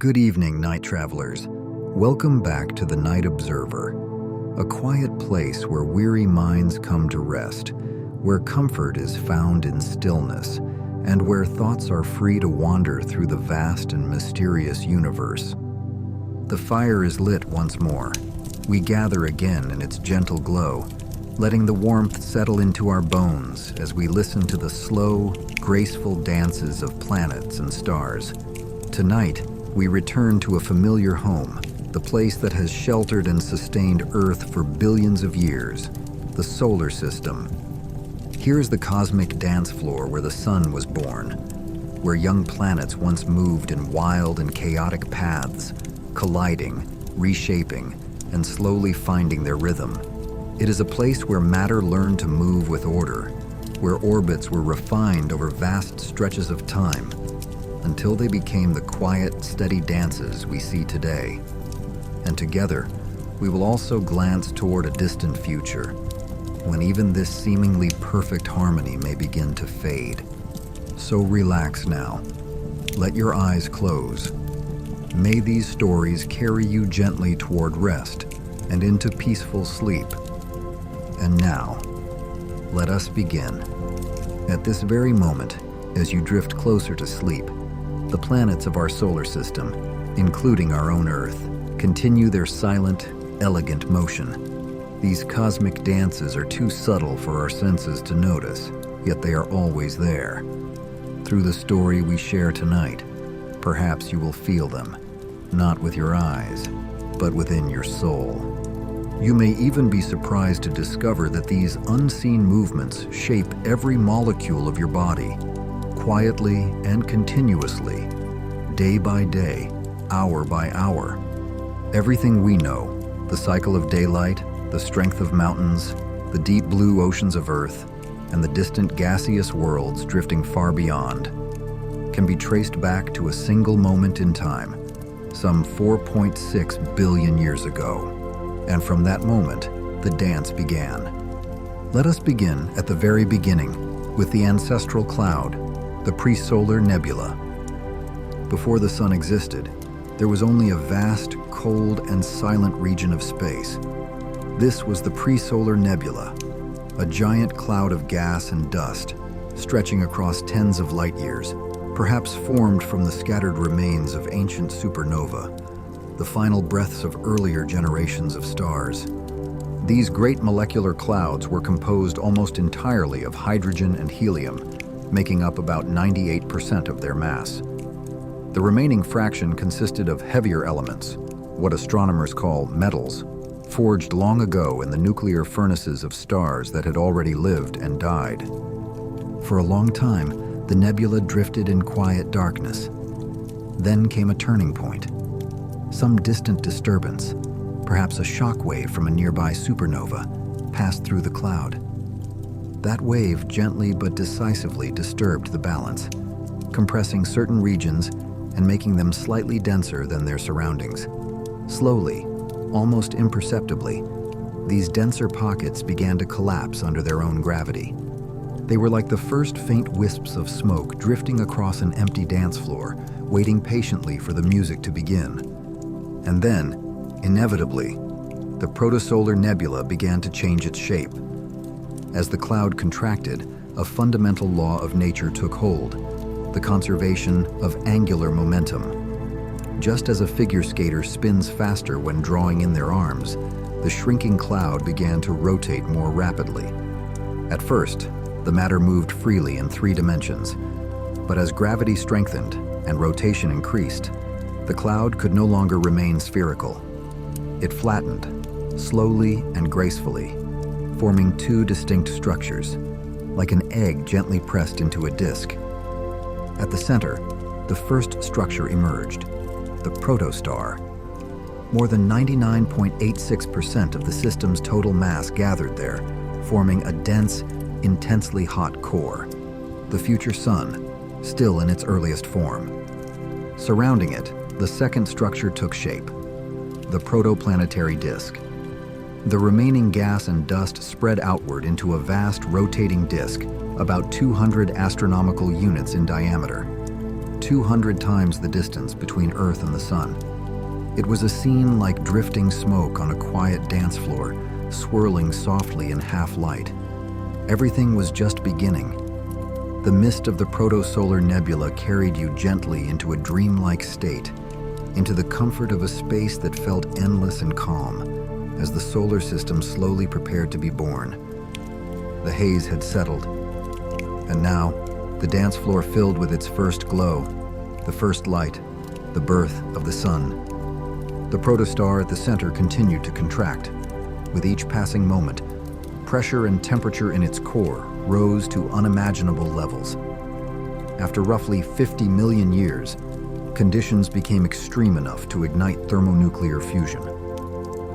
Good evening, night travelers. Welcome back to the Night Observer, a quiet place where weary minds come to rest, where comfort is found in stillness, and where thoughts are free to wander through the vast and mysterious universe. The fire is lit once more. We gather again in its gentle glow, letting the warmth settle into our bones as we listen to the slow, graceful dances of planets and stars. Tonight, we return to a familiar home, the place that has sheltered and sustained Earth for billions of years, the solar system. Here's the cosmic dance floor where the sun was born, where young planets once moved in wild and chaotic paths, colliding, reshaping, and slowly finding their rhythm. It is a place where matter learned to move with order, where orbits were refined over vast stretches of time, until they became the quiet, steady dances we see today. And together, we will also glance toward a distant future, when even this seemingly perfect harmony may begin to fade. So relax now. Let your eyes close. May these stories carry you gently toward rest and into peaceful sleep. And now, let us begin. At this very moment, as you drift closer to sleep, the planets of our solar system, including our own Earth, continue their silent, elegant motion. These cosmic dances are too subtle for our senses to notice, yet they are always there. Through the story we share tonight, perhaps you will feel them, not with your eyes, but within your soul. You may even be surprised to discover that these unseen movements shape every molecule of your body, quietly and continuously, day by day, hour by hour. Everything we know, the cycle of daylight, the strength of mountains, the deep blue oceans of Earth, and the distant gaseous worlds drifting far beyond, can be traced back to a single moment in time, some 4.6 billion years ago. And from that moment, the dance began. Let us begin at the very beginning with the ancestral cloud, the pre-solar nebula. Before the sun existed, there was only a vast, cold, and silent region of space. This was the pre-solar nebula, a giant cloud of gas and dust, stretching across tens of light years, perhaps formed from the scattered remains of ancient supernova, the final breaths of earlier generations of stars. These great molecular clouds were composed almost entirely of hydrogen and helium, making up about 98% of their mass. The remaining fraction consisted of heavier elements, what astronomers call metals, forged long ago in the nuclear furnaces of stars that had already lived and died. For a long time, the nebula drifted in quiet darkness. Then came a turning point. Some distant disturbance, perhaps a shock wave from a nearby supernova, passed through the cloud. That wave gently but decisively disturbed the balance, compressing certain regions and making them slightly denser than their surroundings. Slowly, almost imperceptibly, these denser pockets began to collapse under their own gravity. They were like the first faint wisps of smoke drifting across an empty dance floor, waiting patiently for the music to begin. And then, inevitably, the protosolar nebula began to change its shape. As the cloud contracted, a fundamental law of nature took hold, the conservation of angular momentum. Just as a figure skater spins faster when drawing in their arms, the shrinking cloud began to rotate more rapidly. At first, the matter moved freely in 3 dimensions, but as gravity strengthened and rotation increased, the cloud could no longer remain spherical. It flattened, slowly and gracefully, forming 2 distinct structures, like an egg gently pressed into a disc. At the center, the first structure emerged, the protostar. More than 99.86% of the system's total mass gathered there, forming a dense, intensely hot core, the future sun, still in its earliest form. Surrounding it, the second structure took shape, the protoplanetary disk. The remaining gas and dust spread outward into a vast rotating disk, about 200 astronomical units in diameter. 200 times the distance between Earth and the Sun. It was a scene like drifting smoke on a quiet dance floor, swirling softly in half-light. Everything was just beginning. The mist of the protosolar nebula carried you gently into a dreamlike state, into the comfort of a space that felt endless and calm, as the solar system slowly prepared to be born. The haze had settled, and now, the dance floor filled with its first glow, the first light, the birth of the sun. The protostar at the center continued to contract. With each passing moment, pressure and temperature in its core rose to unimaginable levels. After roughly 50 million years, conditions became extreme enough to ignite thermonuclear fusion.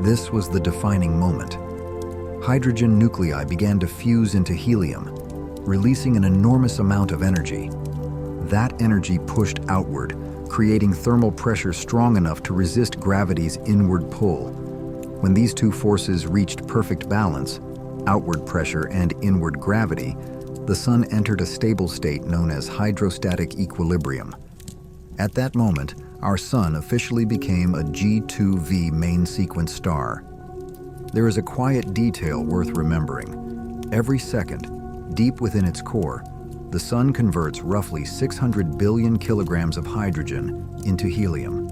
This was the defining moment. Hydrogen nuclei began to fuse into helium, releasing an enormous amount of energy. That energy pushed outward, creating thermal pressure strong enough to resist gravity's inward pull. When these two forces reached perfect balance, outward pressure and inward gravity, the sun entered a stable state known as hydrostatic equilibrium. At that moment, our sun officially became a G2V main sequence star. There is a quiet detail worth remembering. Every second, deep within its core, the sun converts roughly 600 billion kilograms of hydrogen into helium.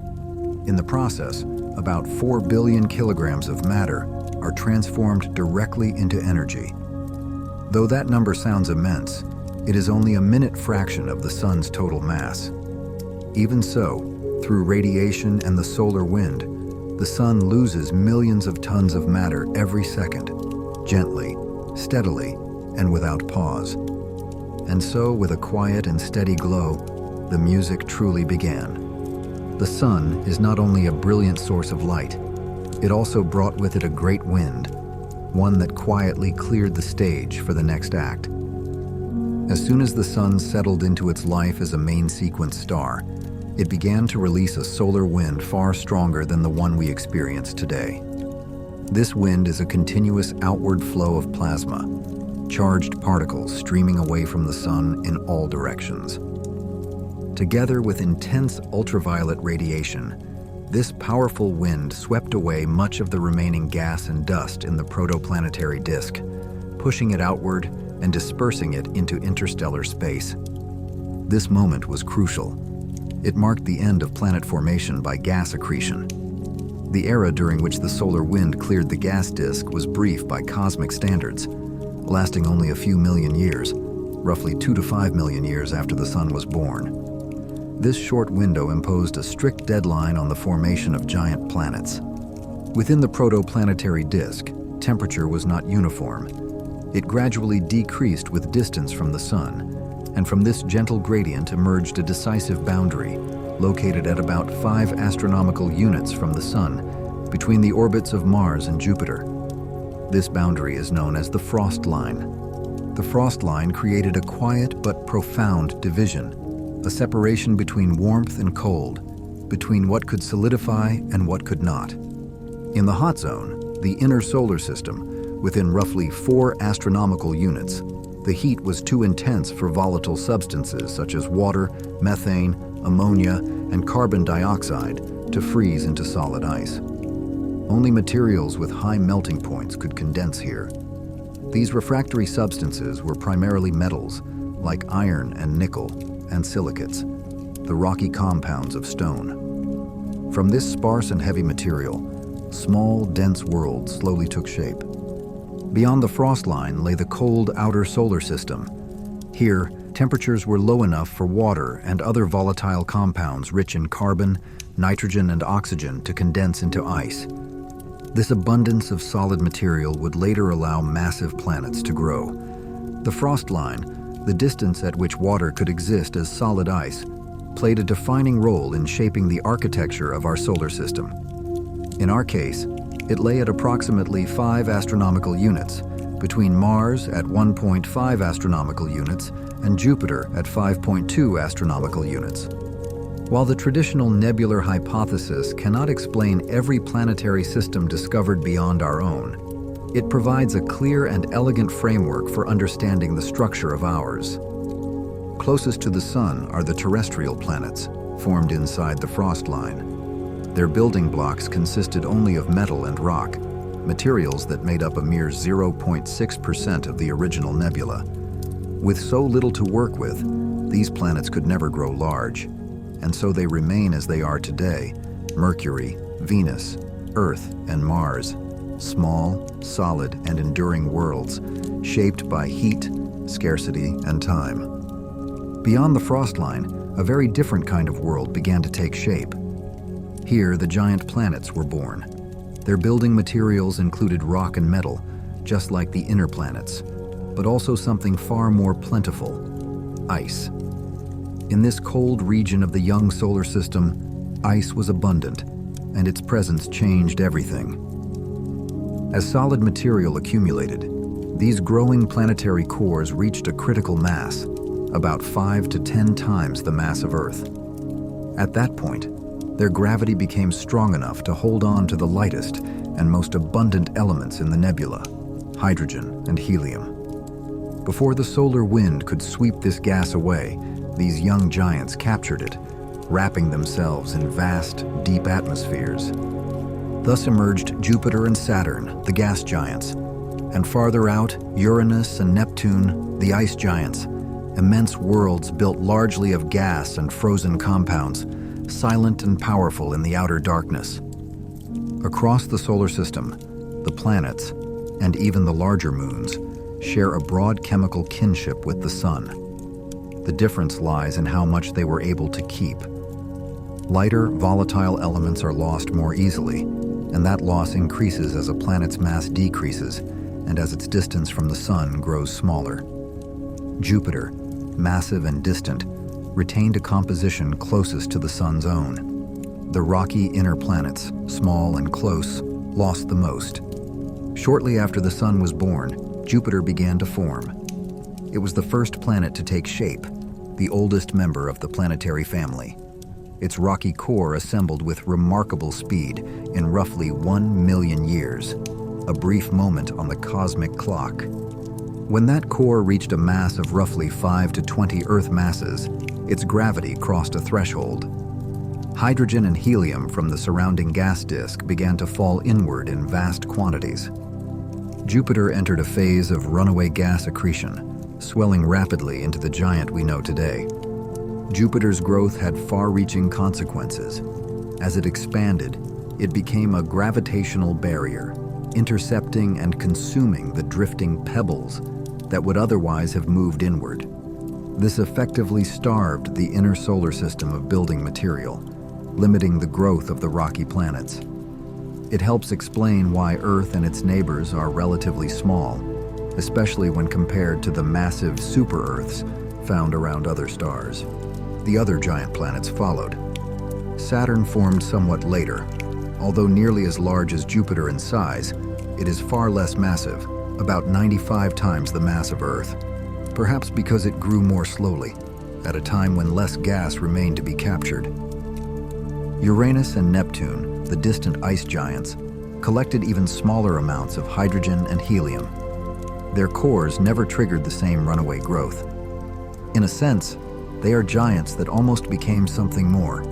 In the process, about 4 billion kilograms of matter are transformed directly into energy. Though that number sounds immense, it is only a minute fraction of the sun's total mass. Even so, through radiation and the solar wind, the sun loses millions of tons of matter every second, gently, steadily, and without pause. And so, with a quiet and steady glow, the music truly began. The sun is not only a brilliant source of light, it also brought with it a great wind, one that quietly cleared the stage for the next act. As soon as the sun settled into its life as a main sequence star, it began to release a solar wind far stronger than the one we experience today. This wind is a continuous outward flow of plasma, charged particles streaming away from the sun in all directions. Together with intense ultraviolet radiation, this powerful wind swept away much of the remaining gas and dust in the protoplanetary disk, pushing it outward and dispersing it into interstellar space. This moment was crucial. It marked the end of planet formation by gas accretion. The era during which the solar wind cleared the gas disk was brief by cosmic standards, lasting only a few million years, roughly 2 to 5 million years after the sun was born. This short window imposed a strict deadline on the formation of giant planets. Within the protoplanetary disk, temperature was not uniform. It gradually decreased with distance from the sun, and from this gentle gradient emerged a decisive boundary, located at about 5 astronomical units from the sun, between the orbits of Mars and Jupiter. This boundary is known as the frost line. The frost line created a quiet but profound division, a separation between warmth and cold, between what could solidify and what could not. In the hot zone, the inner solar system, within roughly 4 astronomical units, the heat was too intense for volatile substances such as water, methane, ammonia, and carbon dioxide to freeze into solid ice. Only materials with high melting points could condense here. These refractory substances were primarily metals, like iron and nickel, and silicates, the rocky compounds of stone. From this sparse and heavy material, small, dense worlds slowly took shape. Beyond the frost line lay the cold outer solar system. Here, temperatures were low enough for water and other volatile compounds rich in carbon, nitrogen, and oxygen to condense into ice. This abundance of solid material would later allow massive planets to grow. The frost line, the distance at which water could exist as solid ice, played a defining role in shaping the architecture of our solar system. In our case, it lay at approximately 5 astronomical units, between Mars at 1.5 astronomical units and Jupiter at 5.2 astronomical units. While the traditional nebular hypothesis cannot explain every planetary system discovered beyond our own, it provides a clear and elegant framework for understanding the structure of ours. Closest to the Sun are the terrestrial planets, formed inside the frost line. Their building blocks consisted only of metal and rock, materials that made up a mere 0.6% of the original nebula. With so little to work with, these planets could never grow large, and so they remain as they are today: Mercury, Venus, Earth, and Mars, small, solid, and enduring worlds, shaped by heat, scarcity, and time. Beyond the frost line, a very different kind of world began to take shape. Here, the giant planets were born. Their building materials included rock and metal, just like the inner planets, but also something far more plentiful: ice. In this cold region of the young solar system, ice was abundant, and its presence changed everything. As solid material accumulated, these growing planetary cores reached a critical mass, about 5 to 10 times the mass of Earth. At that point, their gravity became strong enough to hold on to the lightest and most abundant elements in the nebula: hydrogen and helium. Before the solar wind could sweep this gas away, these young giants captured it, wrapping themselves in vast, deep atmospheres. Thus emerged Jupiter and Saturn, the gas giants, and farther out, Uranus and Neptune, the ice giants, immense worlds built largely of gas and frozen compounds, silent and powerful in the outer darkness. Across the solar system, the planets, and even the larger moons, share a broad chemical kinship with the Sun. The difference lies in how much they were able to keep. Lighter, volatile elements are lost more easily, and that loss increases as a planet's mass decreases and as its distance from the Sun grows smaller. Jupiter, massive and distant, retained a composition closest to the Sun's own. The rocky inner planets, small and close, lost the most. Shortly after the Sun was born, Jupiter began to form. It was the first planet to take shape, the oldest member of the planetary family. Its rocky core assembled with remarkable speed in roughly 1 million years, a brief moment on the cosmic clock. When that core reached a mass of roughly 5 to 20 Earth masses, its gravity crossed a threshold. Hydrogen and helium from the surrounding gas disk began to fall inward in vast quantities. Jupiter entered a phase of runaway gas accretion, swelling rapidly into the giant we know today. Jupiter's growth had far-reaching consequences. As it expanded, it became a gravitational barrier, intercepting and consuming the drifting pebbles that would otherwise have moved inward. This effectively starved the inner solar system of building material, limiting the growth of the rocky planets. It helps explain why Earth and its neighbors are relatively small, especially when compared to the massive super-Earths found around other stars. The other giant planets followed. Saturn formed somewhat later. Although nearly as large as Jupiter in size, it is far less massive, about 95 times the mass of Earth, perhaps because it grew more slowly, at a time when less gas remained to be captured. Uranus and Neptune, the distant ice giants, collected even smaller amounts of hydrogen and helium. Their cores never triggered the same runaway growth. In a sense, they are giants that almost became something more,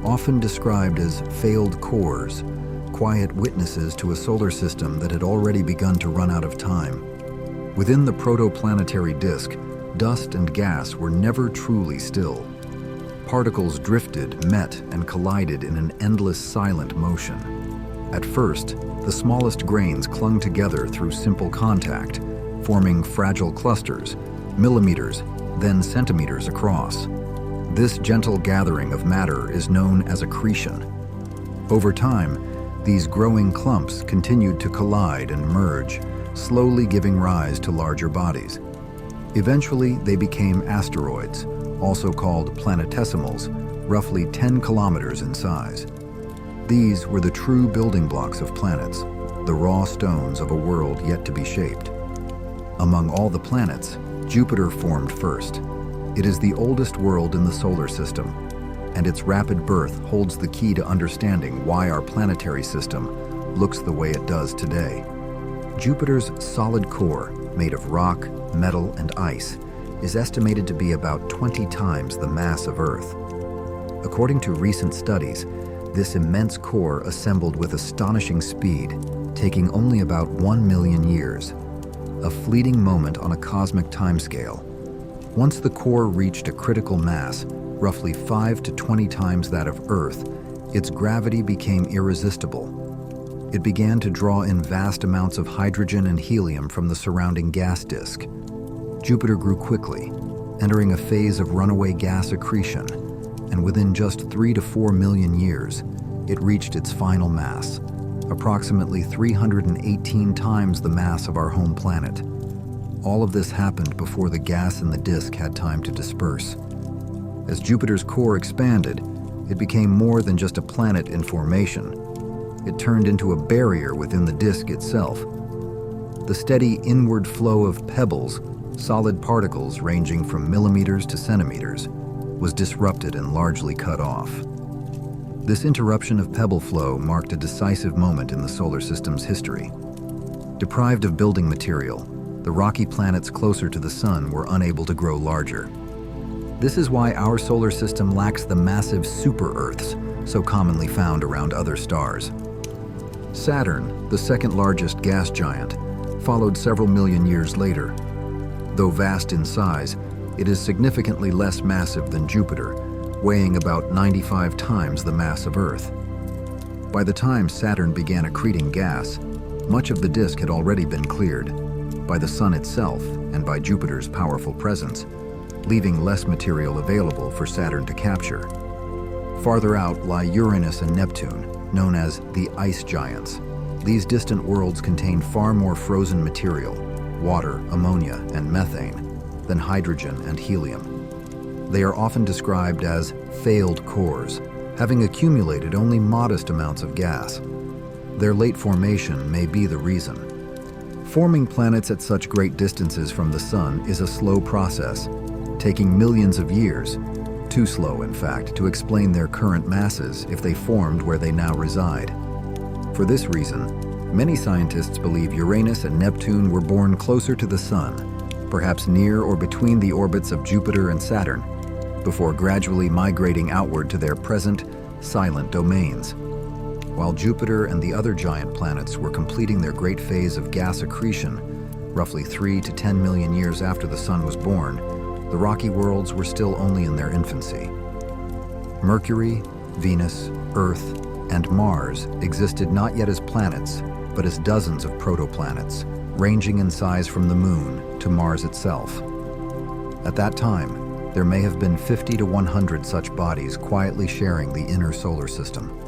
often described as failed cores, quiet witnesses to a solar system that had already begun to run out of time. Within the protoplanetary disk, dust and gas were never truly still. Particles drifted, met, and collided in an endless silent motion. At first, the smallest grains clung together through simple contact, forming fragile clusters, millimeters, then centimeters across. This gentle gathering of matter is known as accretion. Over time, these growing clumps continued to collide and merge, slowly giving rise to larger bodies. Eventually, they became asteroids, also called planetesimals, roughly 10 kilometers in size. These were the true building blocks of planets, the raw stones of a world yet to be shaped. Among all the planets, Jupiter formed first. It is the oldest world in the solar system, and its rapid birth holds the key to understanding why our planetary system looks the way it does today. Jupiter's solid core, made of rock, metal, and ice, is estimated to be about 20 times the mass of Earth. According to recent studies, this immense core assembled with astonishing speed, taking only about 1 million years, a fleeting moment on a cosmic timescale. Once the core reached a critical mass, roughly 5 to 20 times that of Earth, its gravity became irresistible. It began to draw in vast amounts of hydrogen and helium from the surrounding gas disk. Jupiter grew quickly, entering a phase of runaway gas accretion, and within just 3 to 4 million years, it reached its final mass, approximately 318 times the mass of our home planet. All of this happened before the gas in the disk had time to disperse. As Jupiter's core expanded, it became more than just a planet in formation. It turned into a barrier within the disk itself. The steady inward flow of pebbles, solid particles ranging from millimeters to centimeters, was disrupted and largely cut off. This interruption of pebble flow marked a decisive moment in the solar system's history. Deprived of building material, the rocky planets closer to the Sun were unable to grow larger. This is why our solar system lacks the massive super-Earths so commonly found around other stars. Saturn, the second largest gas giant, followed several million years later. Though vast in size, it is significantly less massive than Jupiter, weighing about 95 times the mass of Earth. By the time Saturn began accreting gas, much of the disk had already been cleared by the Sun itself and by Jupiter's powerful presence, leaving less material available for Saturn to capture. Farther out lie Uranus and Neptune, known as the ice giants. These distant worlds contain far more frozen material, water, ammonia, and methane, than hydrogen and helium. They are often described as failed cores, having accumulated only modest amounts of gas. Their late formation may be the reason. Forming planets at such great distances from the Sun is a slow process, taking millions of years, too slow in fact, to explain their current masses if they formed where they now reside. For this reason, many scientists believe Uranus and Neptune were born closer to the Sun, perhaps near or between the orbits of Jupiter and Saturn, before gradually migrating outward to their present, silent domains. While Jupiter and the other giant planets were completing their great phase of gas accretion, roughly 3 to 10 million years after the Sun was born, the rocky worlds were still only in their infancy. Mercury, Venus, Earth, and Mars existed not yet as planets, but as dozens of protoplanets, ranging in size from the Moon to Mars itself. At that time, there may have been 50 to 100 such bodies quietly sharing the inner solar system.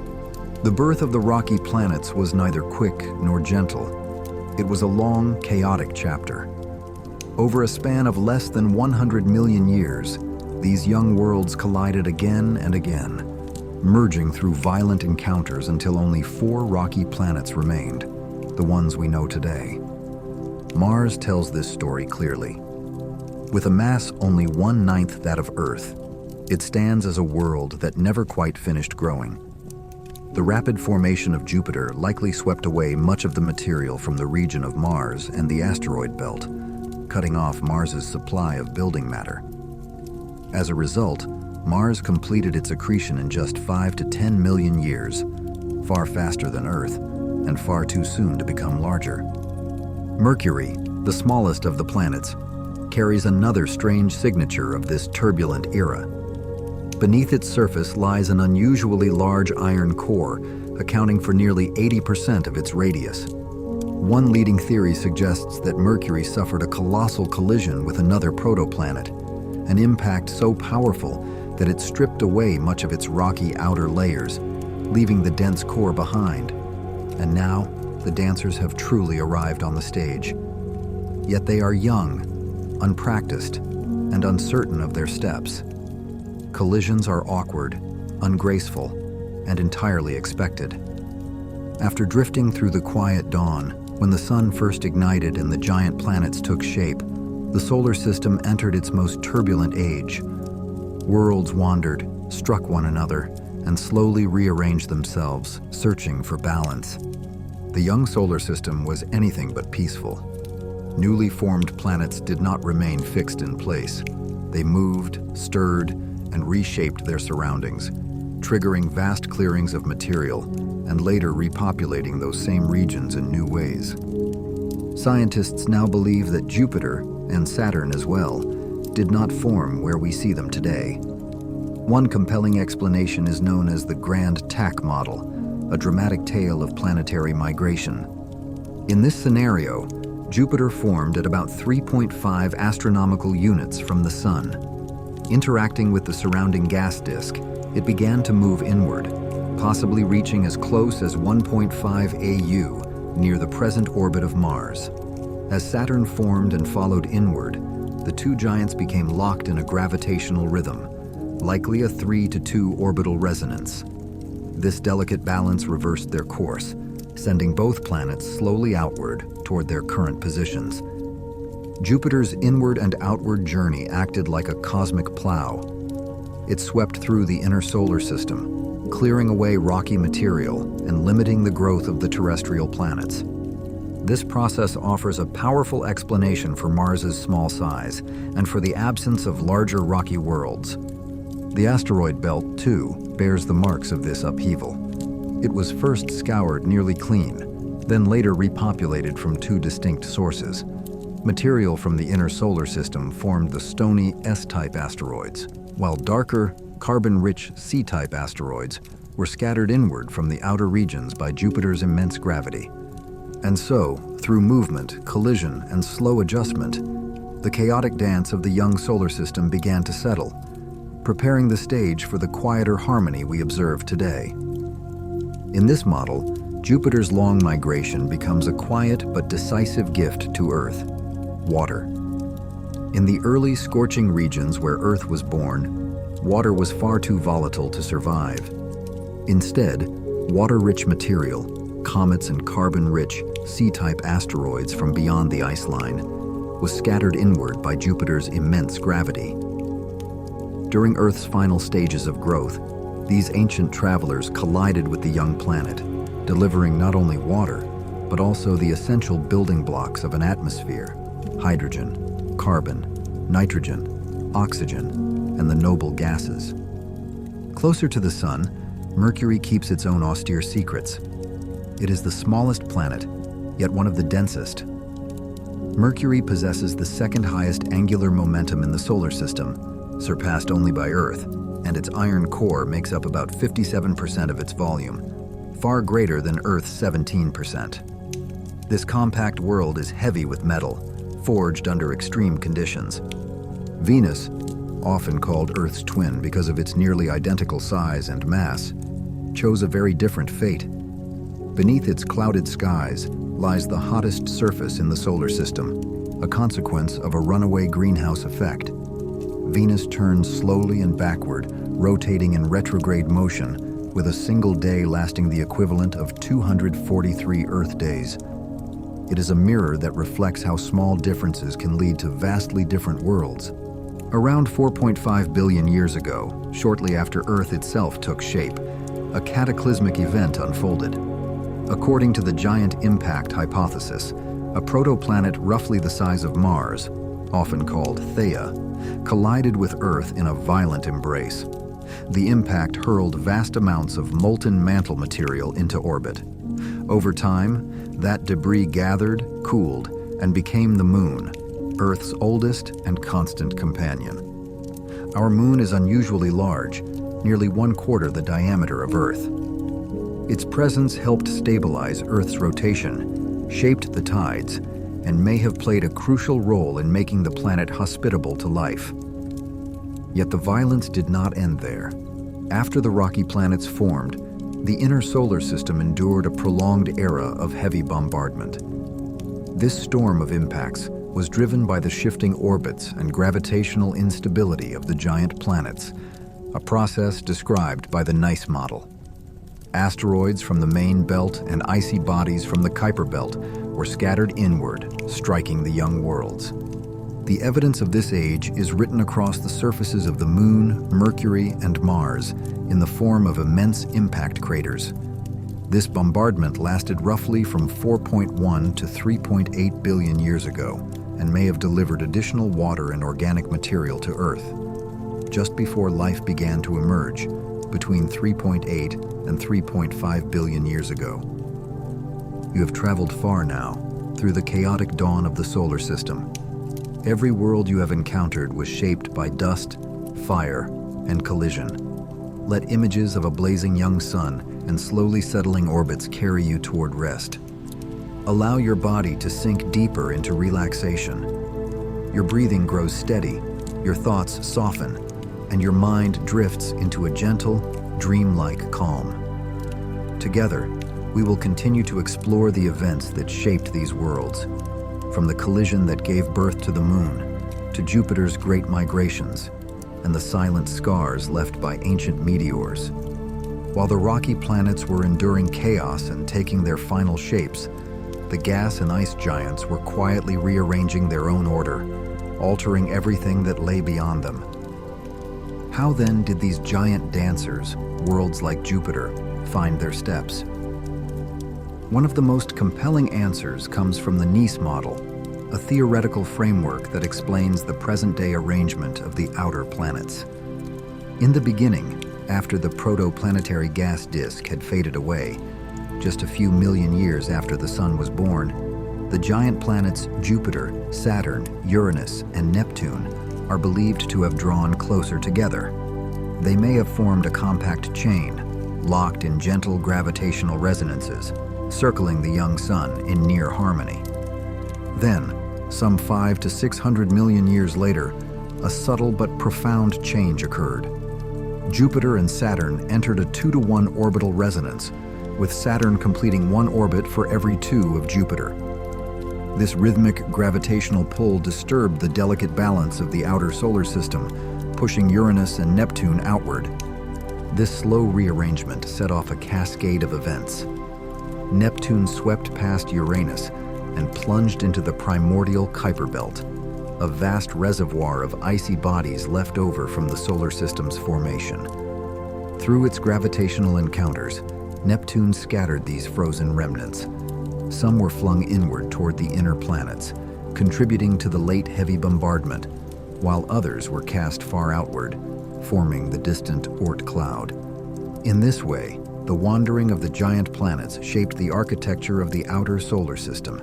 The birth of the rocky planets was neither quick nor gentle. It was a long, chaotic chapter. Over a span of less than 100 million years, these young worlds collided again and again, merging through violent encounters until only 4 rocky planets remained, the ones we know today. Mars tells this story clearly. With a mass only 1/9 that of Earth, it stands as a world that never quite finished growing. The rapid formation of Jupiter likely swept away much of the material from the region of Mars and the asteroid belt, cutting off Mars's supply of building matter. As a result, Mars completed its accretion in just 5 to 10 million years, far faster than Earth, and far too soon to become larger. Mercury, the smallest of the planets, carries another strange signature of this turbulent era. Beneath its surface lies an unusually large iron core, accounting for nearly 80% of its radius. One leading theory suggests that Mercury suffered a colossal collision with another protoplanet, an impact so powerful that it stripped away much of its rocky outer layers, leaving the dense core behind. And now, the dancers have truly arrived on the stage. Yet they are young, unpracticed, and uncertain of their steps. Collisions are awkward, ungraceful, and entirely expected. After drifting through the quiet dawn, when the Sun first ignited and the giant planets took shape, the solar system entered its most turbulent age. Worlds wandered, struck one another, and slowly rearranged themselves, searching for balance. The young solar system was anything but peaceful. Newly formed planets did not remain fixed in place. They moved, stirred, and reshaped their surroundings, triggering vast clearings of material and later repopulating those same regions in new ways. Scientists now believe that Jupiter, and Saturn as well, did not form where we see them today. One compelling explanation is known as the Grand Tack model, a dramatic tale of planetary migration. In this scenario, Jupiter formed at about 3.5 astronomical units from the Sun. Interacting with the surrounding gas disk, it began to move inward, possibly reaching as close as 1.5 AU near the present orbit of Mars. As Saturn formed and followed inward, the two giants became locked in a gravitational rhythm, likely a 3-to-2 orbital resonance. This delicate balance reversed their course, sending both planets slowly outward toward their current positions. Jupiter's inward and outward journey acted like a cosmic plow. It swept through the inner solar system, clearing away rocky material and limiting the growth of the terrestrial planets. This process offers a powerful explanation for Mars's small size and for the absence of larger rocky worlds. The asteroid belt, too, bears the marks of this upheaval. It was first scoured nearly clean, then later repopulated from two distinct sources. Material from the inner solar system formed the stony S-type asteroids, while darker, carbon-rich C-type asteroids were scattered inward from the outer regions by Jupiter's immense gravity. And so, through movement, collision, and slow adjustment, the chaotic dance of the young solar system began to settle, preparing the stage for the quieter harmony we observe today. In this model, Jupiter's long migration becomes a quiet but decisive gift to Earth: water. In the early scorching regions where Earth was born, water was far too volatile to survive. Instead, water-rich material, comets and carbon-rich C-type asteroids from beyond the ice line, was scattered inward by Jupiter's immense gravity. During Earth's final stages of growth, these ancient travelers collided with the young planet, delivering not only water, but also the essential building blocks of an atmosphere: hydrogen, carbon, nitrogen, oxygen, and the noble gases. Closer to the Sun, Mercury keeps its own austere secrets. It is the smallest planet, yet one of the densest. Mercury possesses the second highest angular momentum in the solar system, surpassed only by Earth, and its iron core makes up about 57% of its volume, far greater than Earth's 17%. This compact world is heavy with metal, forged under extreme conditions. Venus, often called Earth's twin because of its nearly identical size and mass, chose a very different fate. Beneath its clouded skies lies the hottest surface in the solar system, a consequence of a runaway greenhouse effect. Venus turns slowly and backward, rotating in retrograde motion, with a single day lasting the equivalent of 243 Earth days. It is a mirror that reflects how small differences can lead to vastly different worlds. Around 4.5 billion years ago, shortly after Earth itself took shape, a cataclysmic event unfolded. According to the giant impact hypothesis, a protoplanet roughly the size of Mars, often called Theia, collided with Earth in a violent embrace. The impact hurled vast amounts of molten mantle material into orbit. Over time, that debris gathered, cooled, and became the Moon, Earth's oldest and constant companion. Our Moon is unusually large, nearly 1/4 the diameter of Earth. Its presence helped stabilize Earth's rotation, shaped the tides, and may have played a crucial role in making the planet hospitable to life. Yet the violence did not end there. After the rocky planets formed, the inner solar system endured a prolonged era of heavy bombardment. This storm of impacts was driven by the shifting orbits and gravitational instability of the giant planets, a process described by the NICE model. Asteroids from the main belt and icy bodies from the Kuiper belt were scattered inward, striking the young worlds. The evidence of this age is written across the surfaces of the Moon, Mercury, and Mars in the form of immense impact craters. This bombardment lasted roughly from 4.1 to 3.8 billion years ago and may have delivered additional water and organic material to Earth, just before life began to emerge between 3.8 and 3.5 billion years ago. You have traveled far now, through the chaotic dawn of the solar system. Every world you have encountered was shaped by dust, fire, and collision. Let images of a blazing young sun and slowly settling orbits carry you toward rest. Allow your body to sink deeper into relaxation. Your breathing grows steady, your thoughts soften, and your mind drifts into a gentle, dreamlike calm. Together, we will continue to explore the events that shaped these worlds, from the collision that gave birth to the moon, to Jupiter's great migrations, and the silent scars left by ancient meteors. While the rocky planets were enduring chaos and taking their final shapes, the gas and ice giants were quietly rearranging their own order, altering everything that lay beyond them. How then did these giant dancers, worlds like Jupiter, find their steps? One of the most compelling answers comes from the Nice model, a theoretical framework that explains the present-day arrangement of the outer planets. In the beginning, after the protoplanetary gas disk had faded away, just a few million years after the Sun was born, the giant planets Jupiter, Saturn, Uranus, and Neptune are believed to have drawn closer together. They may have formed a compact chain, locked in gentle gravitational resonances, circling the young Sun in near harmony. Then, some 500 to 600 million years later, a subtle but profound change occurred. Jupiter and Saturn entered a 2-to-1 orbital resonance, with Saturn completing one orbit for every 2 of Jupiter. This rhythmic gravitational pull disturbed the delicate balance of the outer solar system, pushing Uranus and Neptune outward. This slow rearrangement set off a cascade of events. Neptune swept past Uranus and plunged into the primordial Kuiper Belt, a vast reservoir of icy bodies left over from the solar system's formation. Through its gravitational encounters, Neptune scattered these frozen remnants. Some were flung inward toward the inner planets, contributing to the late heavy bombardment, while others were cast far outward, forming the distant Oort cloud. In this way, the wandering of the giant planets shaped the architecture of the outer solar system,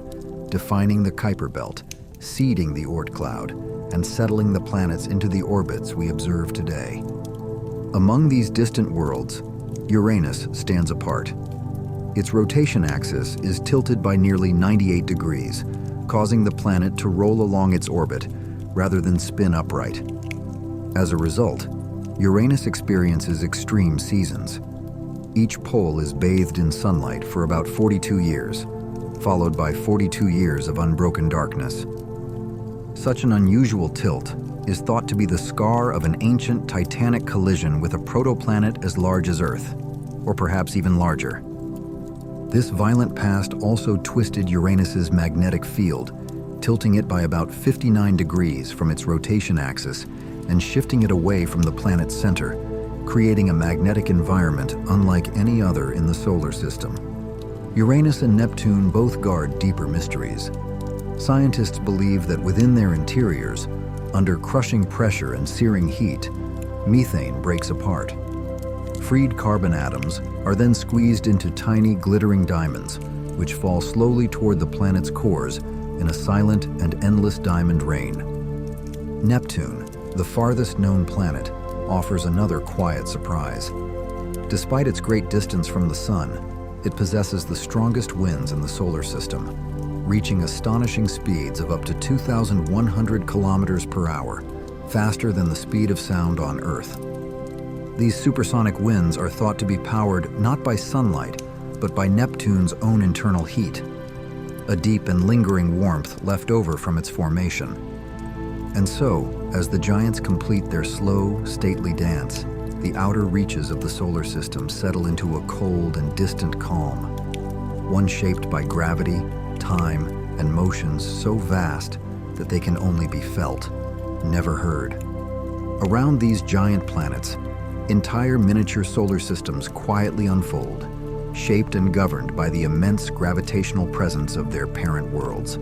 defining the Kuiper Belt, seeding the Oort cloud, and settling the planets into the orbits we observe today. Among these distant worlds, Uranus stands apart. Its rotation axis is tilted by nearly 98 degrees, causing the planet to roll along its orbit rather than spin upright. As a result, Uranus experiences extreme seasons. Each pole is bathed in sunlight for about 42 years, followed by 42 years of unbroken darkness. Such an unusual tilt is thought to be the scar of an ancient titanic collision with a protoplanet as large as Earth, or perhaps even larger. This violent past also twisted Uranus's magnetic field, tilting it by about 59 degrees from its rotation axis and shifting it away from the planet's center, creating a magnetic environment unlike any other in the solar system. Uranus and Neptune both guard deeper mysteries. Scientists believe that within their interiors, under crushing pressure and searing heat, methane breaks apart. Freed carbon atoms are then squeezed into tiny glittering diamonds, which fall slowly toward the planet's cores in a silent and endless diamond rain. Neptune, the farthest known planet, offers another quiet surprise. Despite its great distance from the Sun, it possesses the strongest winds in the solar system, reaching astonishing speeds of up to 2,100 kilometers per hour, faster than the speed of sound on Earth. These supersonic winds are thought to be powered not by sunlight, but by Neptune's own internal heat, a deep and lingering warmth left over from its formation. And so, as the giants complete their slow, stately dance, the outer reaches of the solar system settle into a cold and distant calm, one shaped by gravity, time, and motions so vast that they can only be felt, never heard. Around these giant planets, entire miniature solar systems quietly unfold, shaped and governed by the immense gravitational presence of their parent worlds.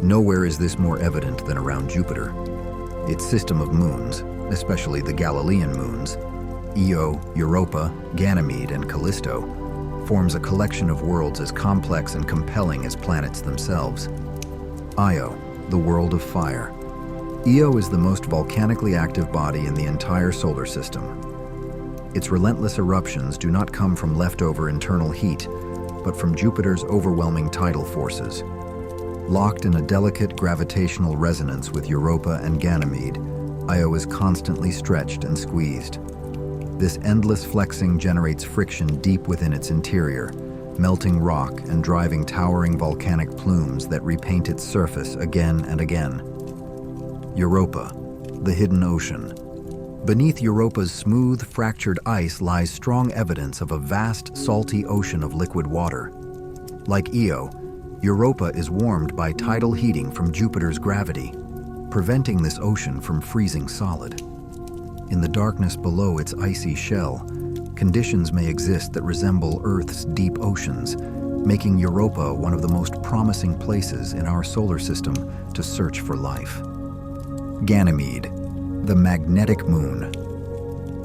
Nowhere is this more evident than around Jupiter. Its system of moons, especially the Galilean moons, Io, Europa, Ganymede, and Callisto, forms a collection of worlds as complex and compelling as planets themselves. Io, the world of fire. Io is the most volcanically active body in the entire solar system. Its relentless eruptions do not come from leftover internal heat, but from Jupiter's overwhelming tidal forces. Locked in a delicate gravitational resonance with Europa and Ganymede, Io is constantly stretched and squeezed. This endless flexing generates friction deep within its interior, melting rock and driving towering volcanic plumes that repaint its surface again and again. Europa, the hidden ocean. Beneath Europa's smooth, fractured ice lies strong evidence of a vast, salty ocean of liquid water. Like Io, Europa is warmed by tidal heating from Jupiter's gravity, preventing this ocean from freezing solid. In the darkness below its icy shell, conditions may exist that resemble Earth's deep oceans, making Europa one of the most promising places in our solar system to search for life. Ganymede, the magnetic moon.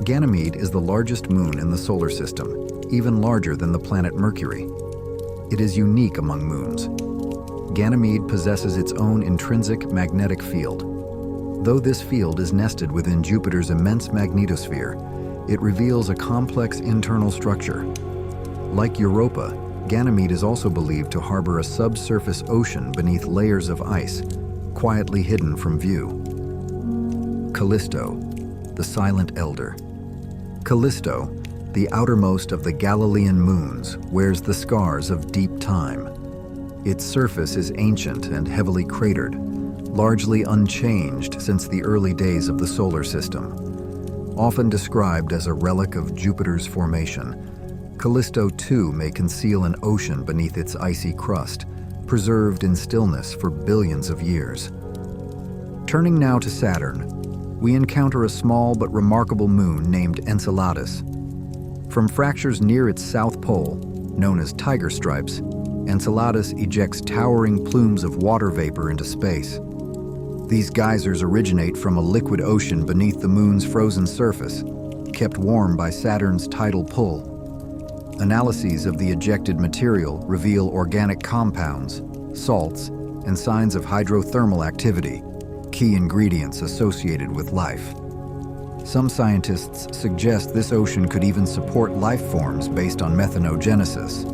Ganymede is the largest moon in the solar system, even larger than the planet Mercury. It is unique among moons. Ganymede possesses its own intrinsic magnetic field. Though this field is nested within Jupiter's immense magnetosphere, it reveals a complex internal structure. Like Europa, Ganymede is also believed to harbor a subsurface ocean beneath layers of ice, quietly hidden from view. Callisto, the silent elder. Callisto, the outermost of the Galilean moons, wears the scars of deep time. Its surface is ancient and heavily cratered, largely unchanged since the early days of the solar system. Often described as a relic of Jupiter's formation, Callisto too may conceal an ocean beneath its icy crust, preserved in stillness for billions of years. Turning now to Saturn, we encounter a small but remarkable moon named Enceladus. From fractures near its south pole, known as tiger stripes, Enceladus ejects towering plumes of water vapor into space. These geysers originate from a liquid ocean beneath the moon's frozen surface, kept warm by Saturn's tidal pull. Analyses of the ejected material reveal organic compounds, salts, and signs of hydrothermal activity, key ingredients associated with life. Some scientists suggest this ocean could even support life forms based on methanogenesis.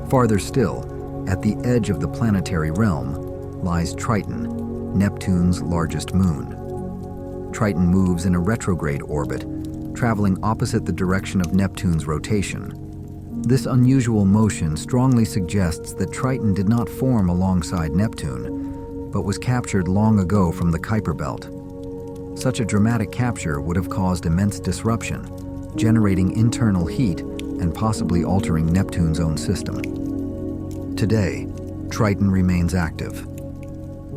Farther still, at the edge of the planetary realm, lies Triton, Neptune's largest moon. Triton moves in a retrograde orbit, traveling opposite the direction of Neptune's rotation. This unusual motion strongly suggests that Triton did not form alongside Neptune, but was captured long ago from the Kuiper Belt. Such a dramatic capture would have caused immense disruption, generating internal heat and possibly altering Neptune's own system. Today, Triton remains active.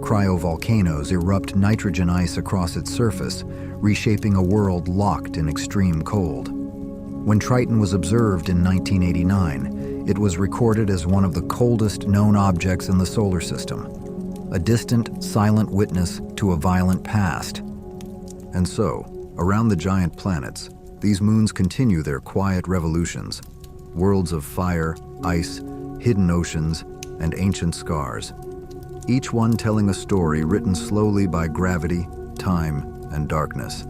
Cryovolcanoes erupt nitrogen ice across its surface, reshaping a world locked in extreme cold. When Triton was observed in 1989, it was recorded as one of the coldest known objects in the solar system, a distant, silent witness to a violent past. And so, around the giant planets, these moons continue their quiet revolutions, worlds of fire, ice, hidden oceans, and ancient scars, each one telling a story written slowly by gravity, time, and darkness.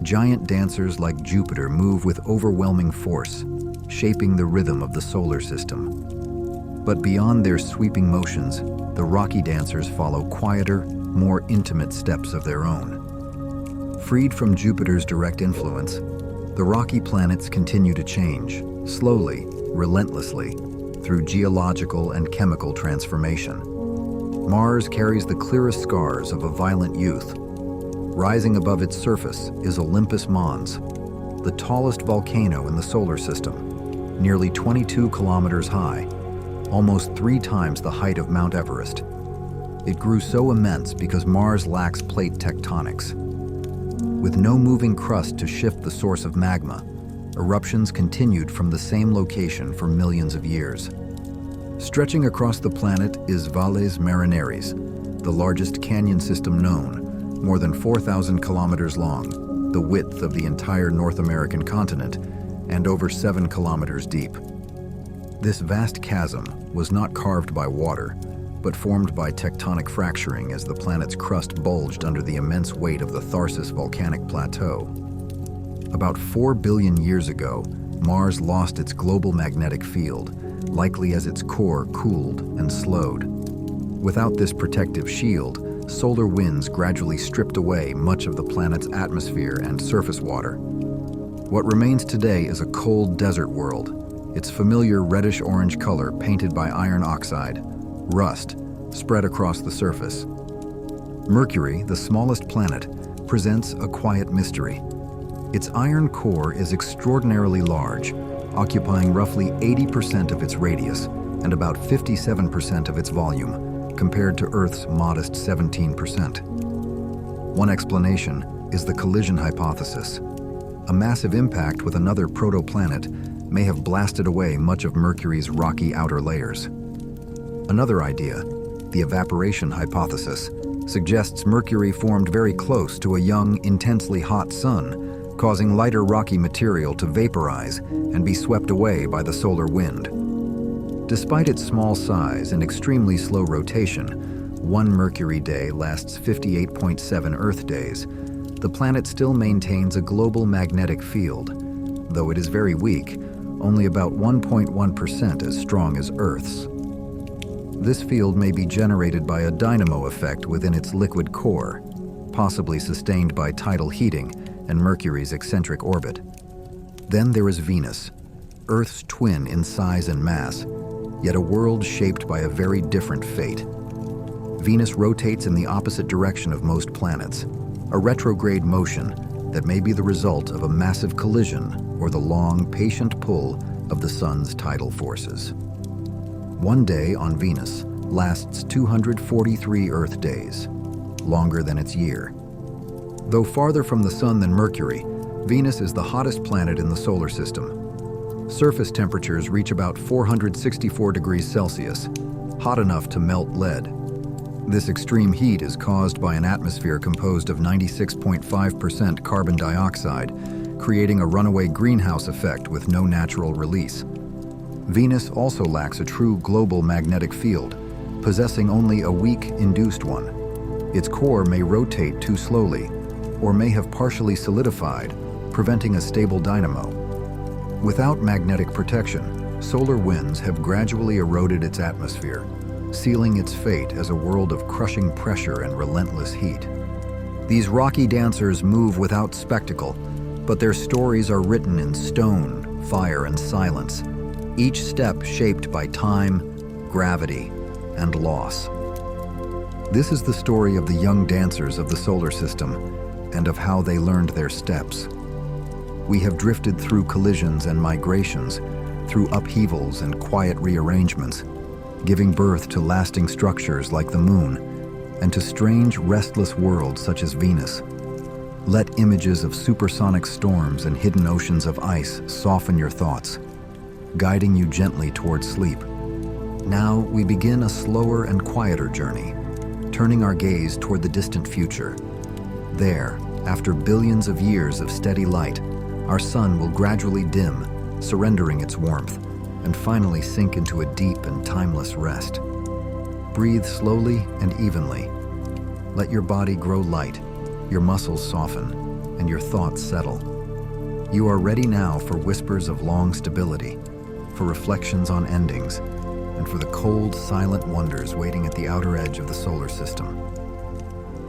Giant dancers like Jupiter move with overwhelming force, shaping the rhythm of the solar system. But beyond their sweeping motions, the rocky dancers follow quieter, more intimate steps of their own. Freed from Jupiter's direct influence, the rocky planets continue to change, slowly, relentlessly, through geological and chemical transformation. Mars carries the clearest scars of a violent youth. Rising above its surface is Olympus Mons, the tallest volcano in the solar system, nearly 22 kilometers high, almost 3 times the height of Mount Everest. It grew so immense because Mars lacks plate tectonics. With no moving crust to shift the source of magma, eruptions continued from the same location for millions of years. Stretching across the planet is Valles Marineris, the largest canyon system known, more than 4,000 kilometers long, the width of the entire North American continent, and over 7 kilometers deep. This vast chasm was not carved by water, but formed by tectonic fracturing as the planet's crust bulged under the immense weight of the Tharsis volcanic plateau. About 4 billion years ago, Mars lost its global magnetic field, likely as its core cooled and slowed. Without this protective shield, solar winds gradually stripped away much of the planet's atmosphere and surface water. What remains today is a cold desert world, its familiar reddish-orange color painted by iron oxide, rust, spread across the surface. Mercury, the smallest planet, presents a quiet mystery. Its iron core is extraordinarily large, occupying roughly 80% of its radius and about 57% of its volume, compared to Earth's modest 17%. One explanation is the collision hypothesis. A massive impact with another protoplanet may have blasted away much of Mercury's rocky outer layers. Another idea, the evaporation hypothesis, suggests Mercury formed very close to a young, intensely hot sun, causing lighter rocky material to vaporize and be swept away by the solar wind. Despite its small size and extremely slow rotation, one Mercury day lasts 58.7 Earth days, the planet still maintains a global magnetic field, though it is very weak, only about 1.1% as strong as Earth's. This field may be generated by a dynamo effect within its liquid core, possibly sustained by tidal heating and Mercury's eccentric orbit. Then there is Venus, Earth's twin in size and mass, yet a world shaped by a very different fate. Venus rotates in the opposite direction of most planets, a retrograde motion that may be the result of a massive collision or the long, patient pull of the sun's tidal forces. One day on Venus lasts 243 Earth days, longer than its year. Though farther from the sun than Mercury, Venus is the hottest planet in the solar system. Surface temperatures reach about 464 degrees Celsius, hot enough to melt lead. This extreme heat is caused by an atmosphere composed of 96.5% carbon dioxide, creating a runaway greenhouse effect with no natural release. Venus also lacks a true global magnetic field, possessing only a weak, induced one. Its core may rotate too slowly, or may have partially solidified, preventing a stable dynamo. Without magnetic protection, solar winds have gradually eroded its atmosphere, sealing its fate as a world of crushing pressure and relentless heat. These rocky dancers move without spectacle, but their stories are written in stone, fire, and silence, each step shaped by time, gravity, and loss. This is the story of the young dancers of the solar system and of how they learned their steps. We have drifted through collisions and migrations, through upheavals and quiet rearrangements, giving birth to lasting structures like the moon and to strange, restless worlds such as Venus. Let images of supersonic storms and hidden oceans of ice soften your thoughts, guiding you gently towards sleep. Now we begin a slower and quieter journey, turning our gaze toward the distant future. There, after billions of years of steady light, our sun will gradually dim, surrendering its warmth, and finally sink into a deep and timeless rest. Breathe slowly and evenly. Let your body grow light, your muscles soften, and your thoughts settle. You are ready now for whispers of long stability, for reflections on endings, and for the cold, silent wonders waiting at the outer edge of the solar system.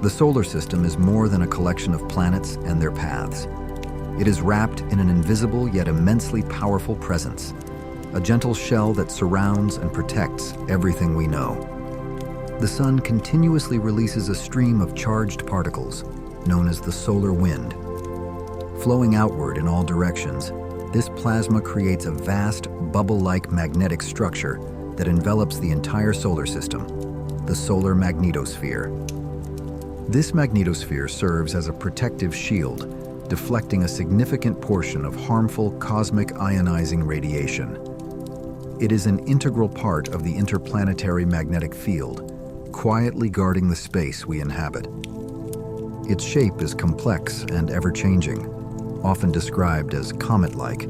The solar system is more than a collection of planets and their paths. It is wrapped in an invisible yet immensely powerful presence, a gentle shell that surrounds and protects everything we know. The sun continuously releases a stream of charged particles, known as the solar wind. Flowing outward in all directions, this plasma creates a vast, bubble-like magnetic structure that envelops the entire solar system, the solar magnetosphere. This magnetosphere serves as a protective shield, deflecting a significant portion of harmful cosmic ionizing radiation. It is an integral part of the interplanetary magnetic field, quietly guarding the space we inhabit. Its shape is complex and ever-changing, often described as comet-like.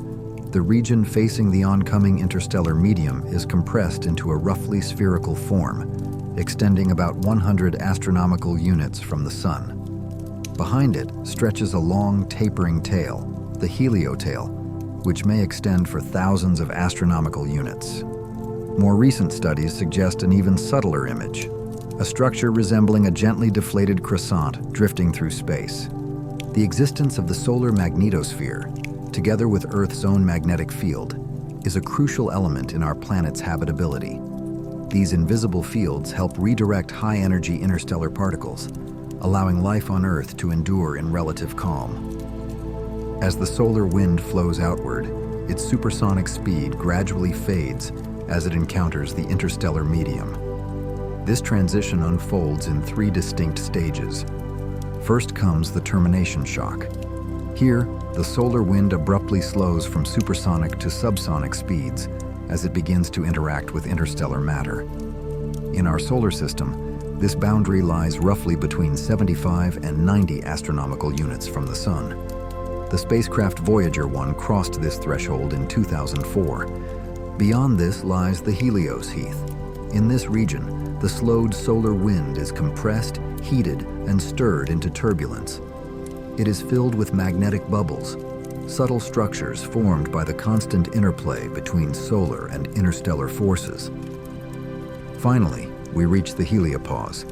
The region facing the oncoming interstellar medium is compressed into a roughly spherical form, extending about 100 astronomical units from the Sun. Behind it stretches a long, tapering tail, the heliotail, which may extend for thousands of astronomical units. More recent studies suggest an even subtler image, a structure resembling a gently deflated croissant drifting through space. The existence of the solar magnetosphere, together with Earth's own magnetic field, is a crucial element in our planet's habitability. These invisible fields help redirect high-energy interstellar particles, allowing life on Earth to endure in relative calm. As the solar wind flows outward, its supersonic speed gradually fades as it encounters the interstellar medium. This transition unfolds in three distinct stages. First comes the termination shock. Here, the solar wind abruptly slows from supersonic to subsonic speeds as it begins to interact with interstellar matter. In our solar system, this boundary lies roughly between 75 and 90 astronomical units from the Sun. The spacecraft Voyager 1 crossed this threshold in 2004. Beyond this lies the Helios Heath. In this region, the slowed solar wind is compressed, heated, and stirred into turbulence. It is filled with magnetic bubbles, subtle structures formed by the constant interplay between solar and interstellar forces. Finally, we reach the heliopause.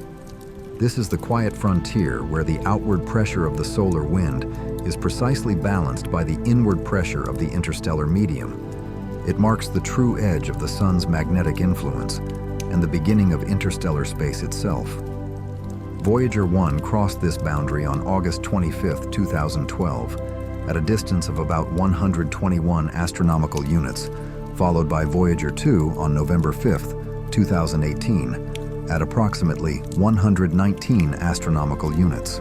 This is the quiet frontier where the outward pressure of the solar wind is precisely balanced by the inward pressure of the interstellar medium. It marks the true edge of the Sun's magnetic influence and the beginning of interstellar space itself. Voyager 1 crossed this boundary on August 25, 2012, at a distance of about 121 astronomical units, followed by Voyager 2 on November 5, 2018, at approximately 119 astronomical units.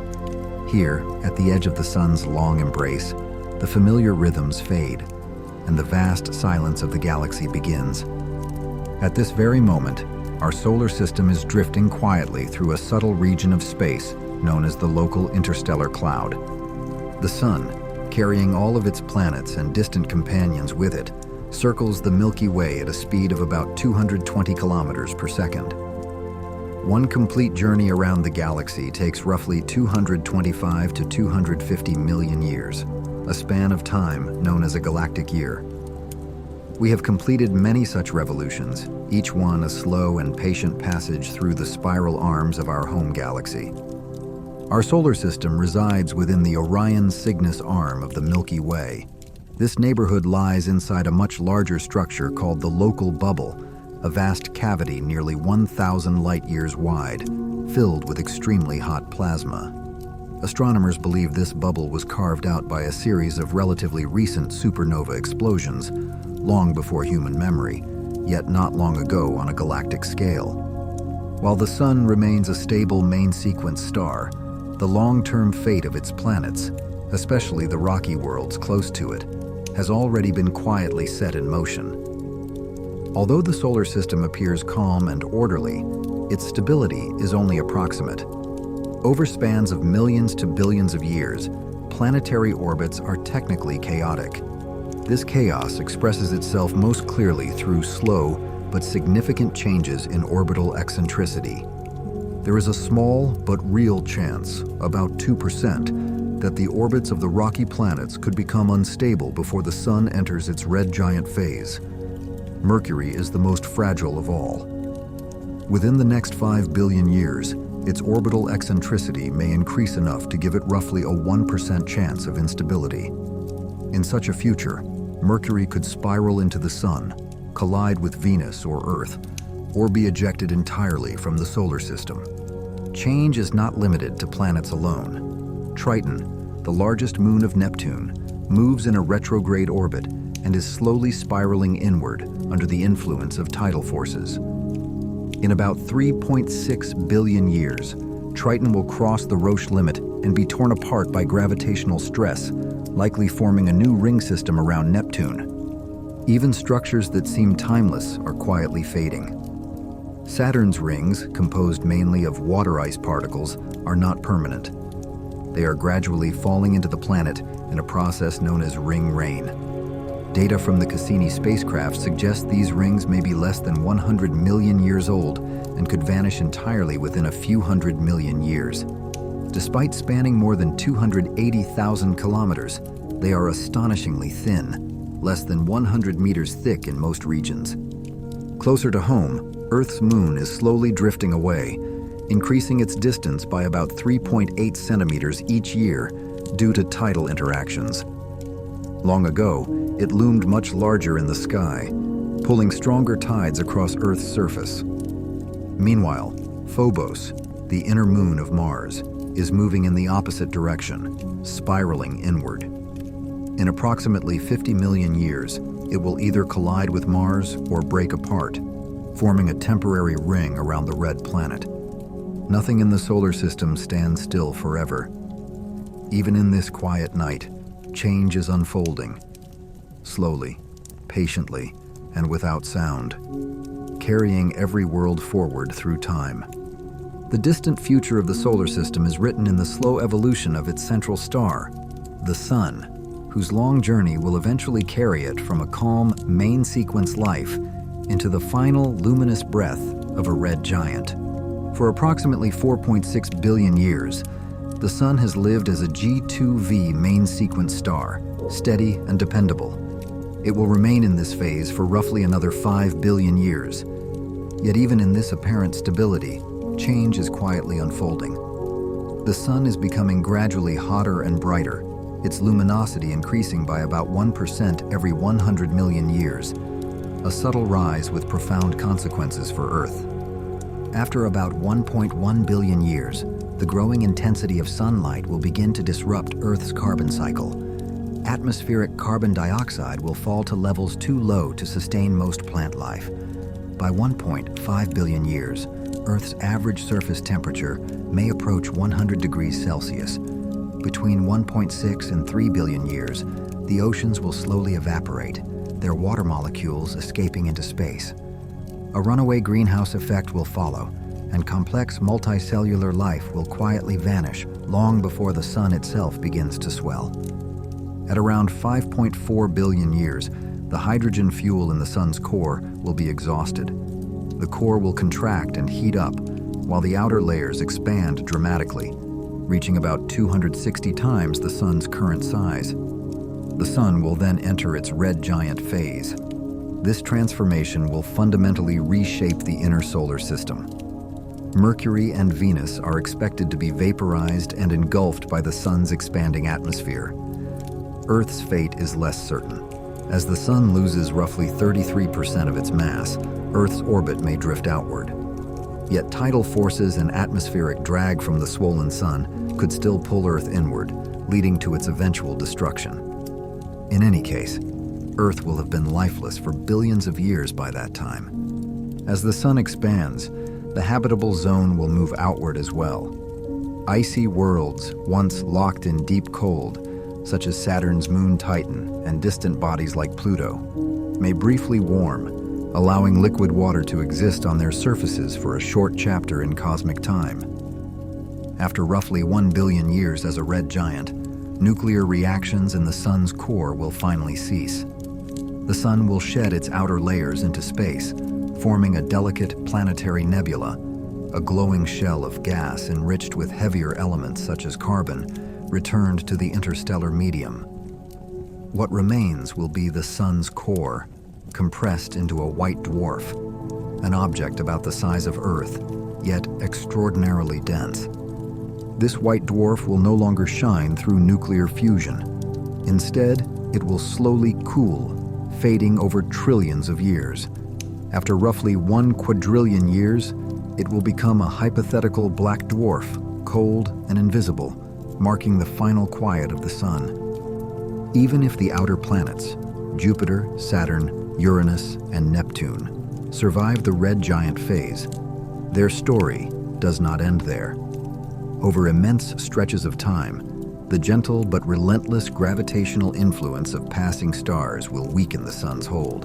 Here, at the edge of the Sun's long embrace, the familiar rhythms fade, and the vast silence of the galaxy begins. At this very moment, our solar system is drifting quietly through a subtle region of space known as the local interstellar cloud. The Sun, carrying all of its planets and distant companions with it, circles the Milky Way at a speed of about 220 kilometers per second. One complete journey around the galaxy takes roughly 225 to 250 million years, a span of time known as a galactic year. We have completed many such revolutions, each one a slow and patient passage through the spiral arms of our home galaxy. Our solar system resides within the Orion Cygnus arm of the Milky Way. This neighborhood lies inside a much larger structure called the local bubble, a vast cavity nearly 1,000 light-years wide, filled with extremely hot plasma. Astronomers believe this bubble was carved out by a series of relatively recent supernova explosions, long before human memory, yet not long ago on a galactic scale. While the Sun remains a stable main-sequence star, the long-term fate of its planets, especially the rocky worlds close to it, has already been quietly set in motion. Although the solar system appears calm and orderly, its stability is only approximate. Over spans of millions to billions of years, planetary orbits are technically chaotic. This chaos expresses itself most clearly through slow but significant changes in orbital eccentricity. There is a small but real chance, about 2%, that the orbits of the rocky planets could become unstable before the Sun enters its red giant phase. Mercury is the most fragile of all. Within the next 5 billion years, its orbital eccentricity may increase enough to give it roughly a 1% chance of instability. In such a future, Mercury could spiral into the Sun, collide with Venus or Earth, or be ejected entirely from the solar system. Change is not limited to planets alone. Triton, the largest moon of Neptune, moves in a retrograde orbit and is slowly spiraling inward under the influence of tidal forces. In about 3.6 billion years, Triton will cross the Roche limit and be torn apart by gravitational stress, likely forming a new ring system around Neptune. Even structures that seem timeless are quietly fading. Saturn's rings, composed mainly of water ice particles, are not permanent. They are gradually falling into the planet in a process known as ring rain. Data from the Cassini spacecraft suggests these rings may be less than 100 million years old and could vanish entirely within a few hundred million years. Despite spanning more than 280,000 kilometers, they are astonishingly thin, less than 100 meters thick in most regions. Closer to home, Earth's moon is slowly drifting away, increasing its distance by about 3.8 centimeters each year due to tidal interactions. Long ago, it loomed much larger in the sky, pulling stronger tides across Earth's surface. Meanwhile, Phobos, the inner moon of Mars, is moving in the opposite direction, spiraling inward. In approximately 50 million years, it will either collide with Mars or break apart, forming a temporary ring around the red planet. Nothing in the solar system stands still forever. Even in this quiet night, change is unfolding. Slowly, patiently, and without sound, carrying every world forward through time. The distant future of the solar system is written in the slow evolution of its central star, the Sun, whose long journey will eventually carry it from a calm, main-sequence life into the final luminous breath of a red giant. For approximately 4.6 billion years, the Sun has lived as a G2V main-sequence star, steady and dependable. It will remain in this phase for roughly another 5 billion years. Yet even in this apparent stability, change is quietly unfolding. The Sun is becoming gradually hotter and brighter, its luminosity increasing by about 1% every 100 million years, a subtle rise with profound consequences for Earth. After about 1.1 billion years, the growing intensity of sunlight will begin to disrupt Earth's carbon cycle. Atmospheric carbon dioxide will fall to levels too low to sustain most plant life. By 1.5 billion years, Earth's average surface temperature may approach 100 degrees Celsius. Between 1.6 and 3 billion years, the oceans will slowly evaporate, their water molecules escaping into space. A runaway greenhouse effect will follow, and complex multicellular life will quietly vanish long before the Sun itself begins to swell. At around 5.4 billion years, the hydrogen fuel in the Sun's core will be exhausted. The core will contract and heat up, while the outer layers expand dramatically, reaching about 260 times the Sun's current size. The Sun will then enter its red giant phase. This transformation will fundamentally reshape the inner solar system. Mercury and Venus are expected to be vaporized and engulfed by the Sun's expanding atmosphere. Earth's fate is less certain. As the Sun loses roughly 33% of its mass, Earth's orbit may drift outward. Yet tidal forces and atmospheric drag from the swollen Sun could still pull Earth inward, leading to its eventual destruction. In any case, Earth will have been lifeless for billions of years by that time. As the Sun expands, the habitable zone will move outward as well. Icy worlds, once locked in deep cold, such as Saturn's moon Titan and distant bodies like Pluto, may briefly warm, allowing liquid water to exist on their surfaces for a short chapter in cosmic time. After roughly 1 billion years as a red giant, nuclear reactions in the Sun's core will finally cease. The Sun will shed its outer layers into space, forming a delicate planetary nebula, a glowing shell of gas enriched with heavier elements such as carbon, returned to the interstellar medium. What remains will be the Sun's core, compressed into a white dwarf, an object about the size of Earth, yet extraordinarily dense. This white dwarf will no longer shine through nuclear fusion. Instead, it will slowly cool, fading over trillions of years. After roughly 1 quadrillion years, it will become a hypothetical black dwarf, cold and invisible, marking the final quiet of the Sun. Even if the outer planets, Jupiter, Saturn, Uranus, and Neptune, survive the red giant phase, their story does not end there. Over immense stretches of time, the gentle but relentless gravitational influence of passing stars will weaken the sun's hold.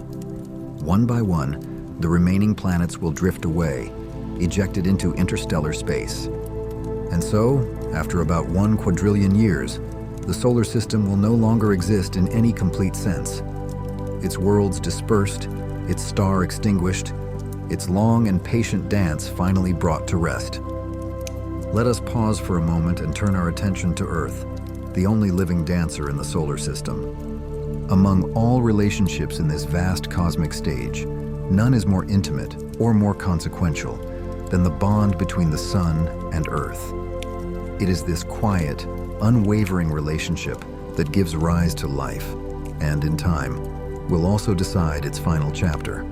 One by one, the remaining planets will drift away, ejected into interstellar space. And so, after about 1 quadrillion years, the solar system will no longer exist in any complete sense. Its worlds dispersed, its star extinguished, its long and patient dance finally brought to rest. Let us pause for a moment and turn our attention to Earth, the only living dancer in the solar system. Among all relationships in this vast cosmic stage, none is more intimate or more consequential than the bond between the Sun and Earth. It is this quiet, unwavering relationship that gives rise to life, and in time, will also decide its final chapter.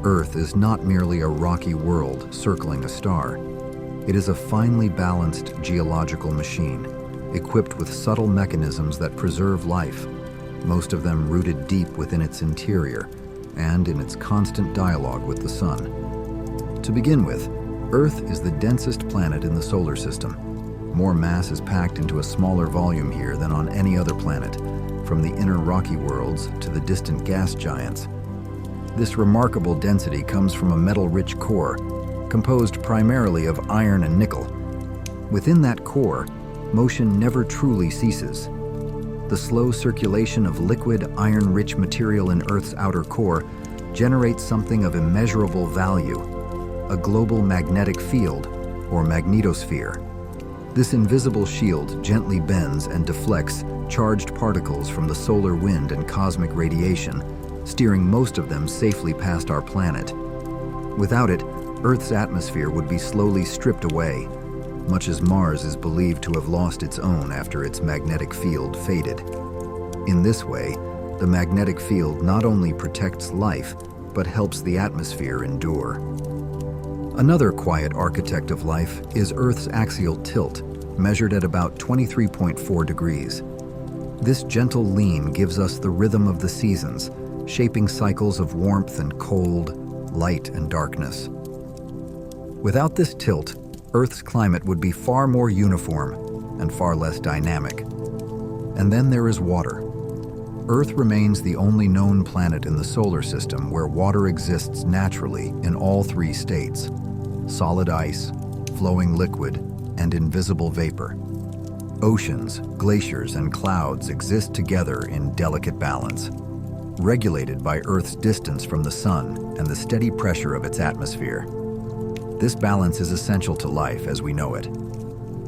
Earth is not merely a rocky world circling a star. It is a finely balanced geological machine, equipped with subtle mechanisms that preserve life, most of them rooted deep within its interior and in its constant dialogue with the Sun. To begin with, Earth is the densest planet in the solar system. More mass is packed into a smaller volume here than on any other planet, from the inner rocky worlds to the distant gas giants. This remarkable density comes from a metal-rich core, composed primarily of iron and nickel. Within that core, motion never truly ceases. The slow circulation of liquid, iron-rich material in Earth's outer core generates something of immeasurable value, a global magnetic field, or magnetosphere. This invisible shield gently bends and deflects charged particles from the solar wind and cosmic radiation, steering most of them safely past our planet. Without it, Earth's atmosphere would be slowly stripped away, much as Mars is believed to have lost its own after its magnetic field faded. In this way, the magnetic field not only protects life, but helps the atmosphere endure. Another quiet architect of life is Earth's axial tilt, measured at about 23.4 degrees. This gentle lean gives us the rhythm of the seasons, shaping cycles of warmth and cold, light and darkness. Without this tilt, Earth's climate would be far more uniform and far less dynamic. And then there is water. Earth remains the only known planet in the solar system where water exists naturally in all 3 states: solid ice, flowing liquid, and invisible vapor. Oceans, glaciers, and clouds exist together in delicate balance, regulated by Earth's distance from the Sun and the steady pressure of its atmosphere. This balance is essential to life as we know it.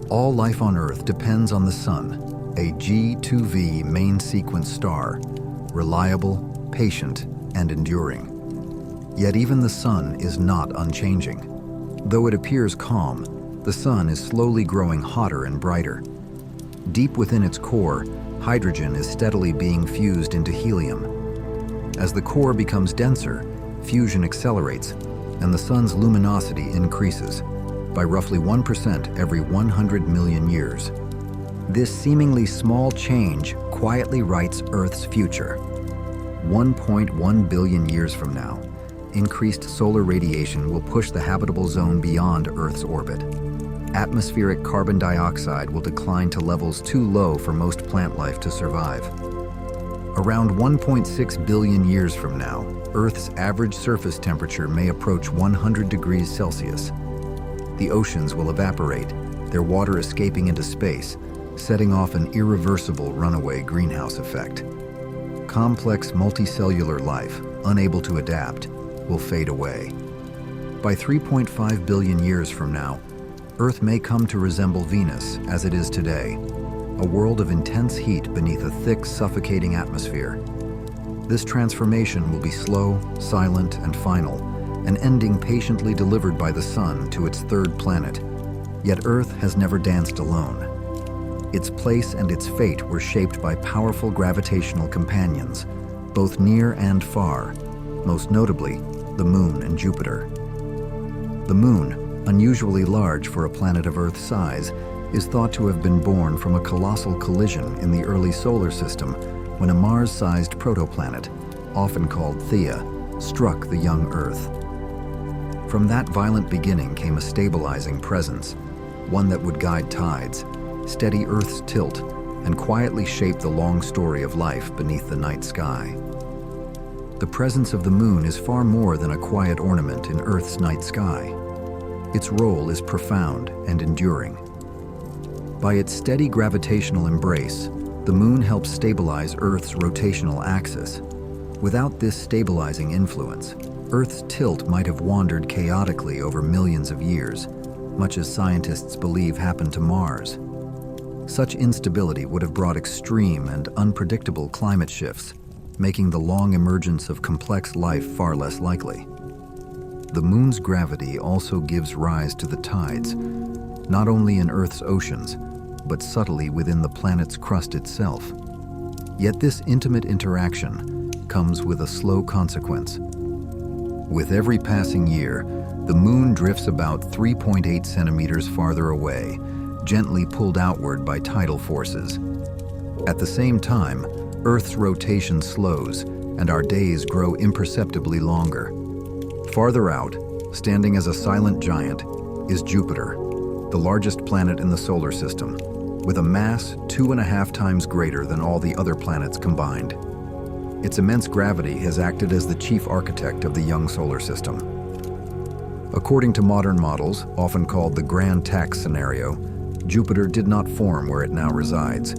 All life on Earth depends on the Sun, a G2V main sequence star, reliable, patient, and enduring. Yet even the Sun is not unchanging. Though it appears calm, the Sun is slowly growing hotter and brighter. Deep within its core, hydrogen is steadily being fused into helium. As the core becomes denser, fusion accelerates, and the Sun's luminosity increases by roughly 1% every 100 million years. This seemingly small change quietly writes Earth's future. 1.1 billion years from now, increased solar radiation will push the habitable zone beyond Earth's orbit. Atmospheric carbon dioxide will decline to levels too low for most plant life to survive. Around 1.6 billion years from now, Earth's average surface temperature may approach 100 degrees Celsius. The oceans will evaporate, their water escaping into space, setting off an irreversible runaway greenhouse effect. Complex multicellular life, unable to adapt, will fade away. By 3.5 billion years from now, Earth may come to resemble Venus as it is today, a world of intense heat beneath a thick, suffocating atmosphere. This transformation will be slow, silent, and final, an ending patiently delivered by the Sun to its 3rd planet. Yet Earth has never danced alone. Its place and its fate were shaped by powerful gravitational companions, both near and far, most notably the Moon and Jupiter. The Moon, unusually large for a planet of Earth's size, is thought to have been born from a colossal collision in the early solar system when a Mars-sized protoplanet, often called Theia, struck the young Earth. From that violent beginning came a stabilizing presence, one that would guide tides, steady Earth's tilt, and quietly shape the long story of life beneath the night sky. The presence of the moon is far more than a quiet ornament in Earth's night sky. Its role is profound and enduring. By its steady gravitational embrace, the moon helps stabilize Earth's rotational axis. Without this stabilizing influence, Earth's tilt might have wandered chaotically over millions of years, much as scientists believe happened to Mars. Such instability would have brought extreme and unpredictable climate shifts, making the long emergence of complex life far less likely. The moon's gravity also gives rise to the tides, not only in Earth's oceans, but subtly within the planet's crust itself. Yet this intimate interaction comes with a slow consequence. With every passing year, the moon drifts about 3.8 centimeters farther away, gently pulled outward by tidal forces. At the same time, Earth's rotation slows, and our days grow imperceptibly longer. Farther out, standing as a silent giant, is Jupiter, the largest planet in the solar system, with a mass 2.5 times greater than all the other planets combined. Its immense gravity has acted as the chief architect of the young solar system. According to modern models, often called the Grand Tax scenario, Jupiter did not form where it now resides.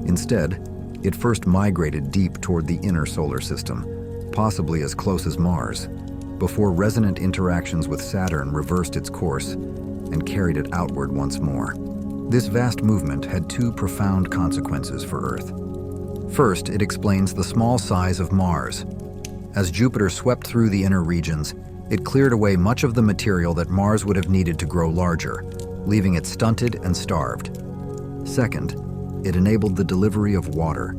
Instead, it first migrated deep toward the inner solar system, possibly as close as Mars, before resonant interactions with Saturn reversed its course and carried it outward once more. This vast movement had two profound consequences for Earth. First, it explains the small size of Mars. As Jupiter swept through the inner regions, it cleared away much of the material that Mars would have needed to grow larger, leaving it stunted and starved. Second, it enabled the delivery of water.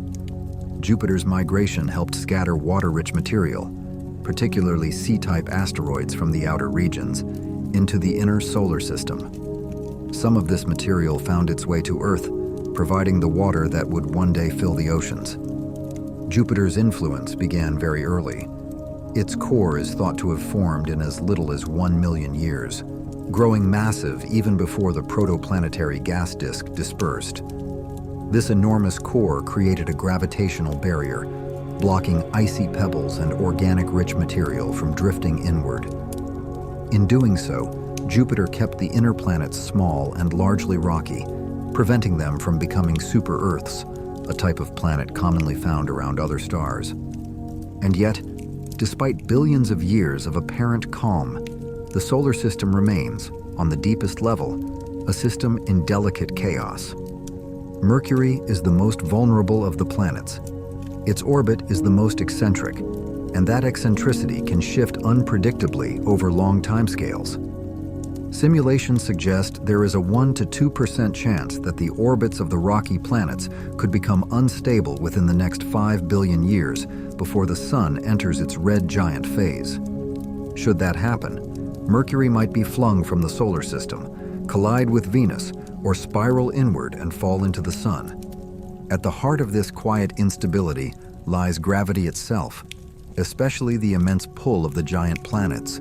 Jupiter's migration helped scatter water-rich material, particularly C-type asteroids from the outer regions, into the inner solar system. Some of this material found its way to Earth, providing the water that would one day fill the oceans. Jupiter's influence began very early. Its core is thought to have formed in as little as 1 million years, growing massive even before the protoplanetary gas disk dispersed. This enormous core created a gravitational barrier, blocking icy pebbles and organic-rich material from drifting inward. In doing so, Jupiter kept the inner planets small and largely rocky, preventing them from becoming super-Earths, a type of planet commonly found around other stars. And yet, despite billions of years of apparent calm, the solar system remains, on the deepest level, a system in delicate chaos. Mercury is the most vulnerable of the planets. Its orbit is the most eccentric, and that eccentricity can shift unpredictably over long timescales. Simulations suggest there is a 1 to 2% chance that the orbits of the rocky planets could become unstable within the next 5 billion years before the Sun enters its red giant phase. Should that happen, Mercury might be flung from the solar system, collide with Venus, or spiral inward and fall into the Sun. At the heart of this quiet instability lies gravity itself, especially the immense pull of the giant planets,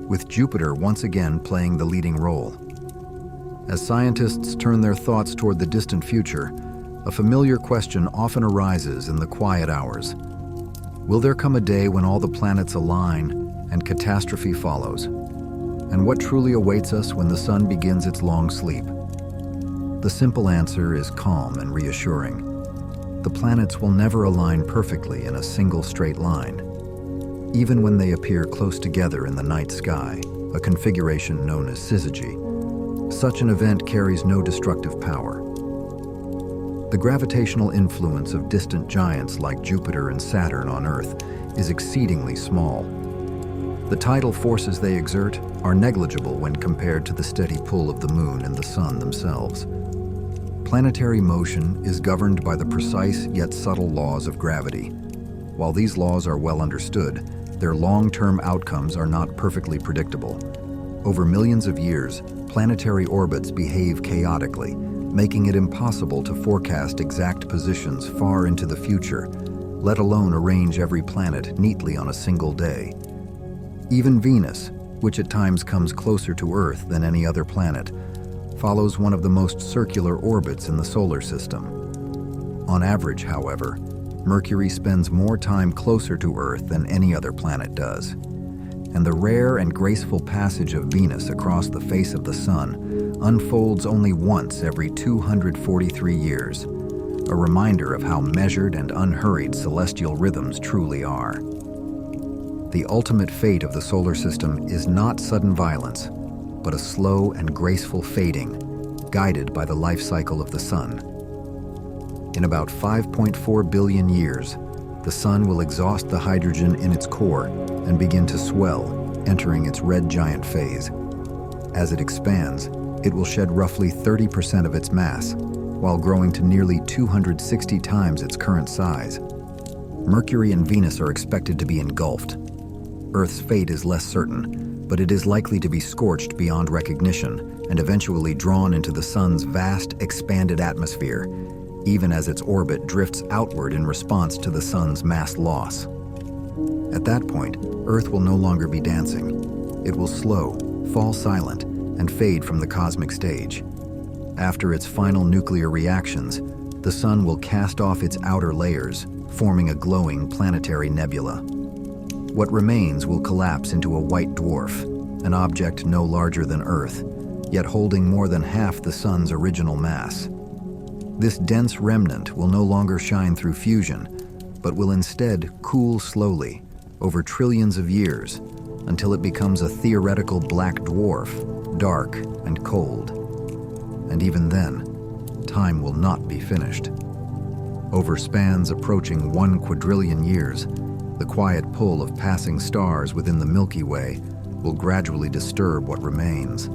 with Jupiter once again playing the leading role. As scientists turn their thoughts toward the distant future, a familiar question often arises in the quiet hours. Will there come a day when all the planets align and catastrophe follows? And what truly awaits us when the Sun begins its long sleep? The simple answer is calm and reassuring. The planets will never align perfectly in a single straight line. Even when they appear close together in the night sky, a configuration known as syzygy, such an event carries no destructive power. The gravitational influence of distant giants like Jupiter and Saturn on Earth is exceedingly small. The tidal forces they exert are negligible when compared to the steady pull of the Moon and the Sun themselves. Planetary motion is governed by the precise yet subtle laws of gravity. While these laws are well understood, their long-term outcomes are not perfectly predictable. Over millions of years, planetary orbits behave chaotically, making it impossible to forecast exact positions far into the future, let alone arrange every planet neatly on a single day. Even Venus, which at times comes closer to Earth than any other planet, follows one of the most circular orbits in the solar system. On average, however, Mercury spends more time closer to Earth than any other planet does. And the rare and graceful passage of Venus across the face of the Sun unfolds only once every 243 years, a reminder of how measured and unhurried celestial rhythms truly are. The ultimate fate of the solar system is not sudden violence, but a slow and graceful fading, guided by the life cycle of the Sun. In about 5.4 billion years, the Sun will exhaust the hydrogen in its core and begin to swell, entering its red giant phase. As it expands, it will shed roughly 30% of its mass, while growing to nearly 260 times its current size. Mercury and Venus are expected to be engulfed. Earth's fate is less certain, but it is likely to be scorched beyond recognition and eventually drawn into the Sun's vast, expanded atmosphere, even as its orbit drifts outward in response to the Sun's mass loss. At that point, Earth will no longer be dancing. It will slow, fall silent, and fade from the cosmic stage. After its final nuclear reactions, the Sun will cast off its outer layers, forming a glowing planetary nebula. What remains will collapse into a white dwarf, an object no larger than Earth, yet holding more than half the Sun's original mass. This dense remnant will no longer shine through fusion, but will instead cool slowly, over trillions of years, until it becomes a theoretical black dwarf, dark and cold. And even then, time will not be finished. Over spans approaching 1 quadrillion years, the quiet pull of passing stars within the Milky Way will gradually disturb what remains.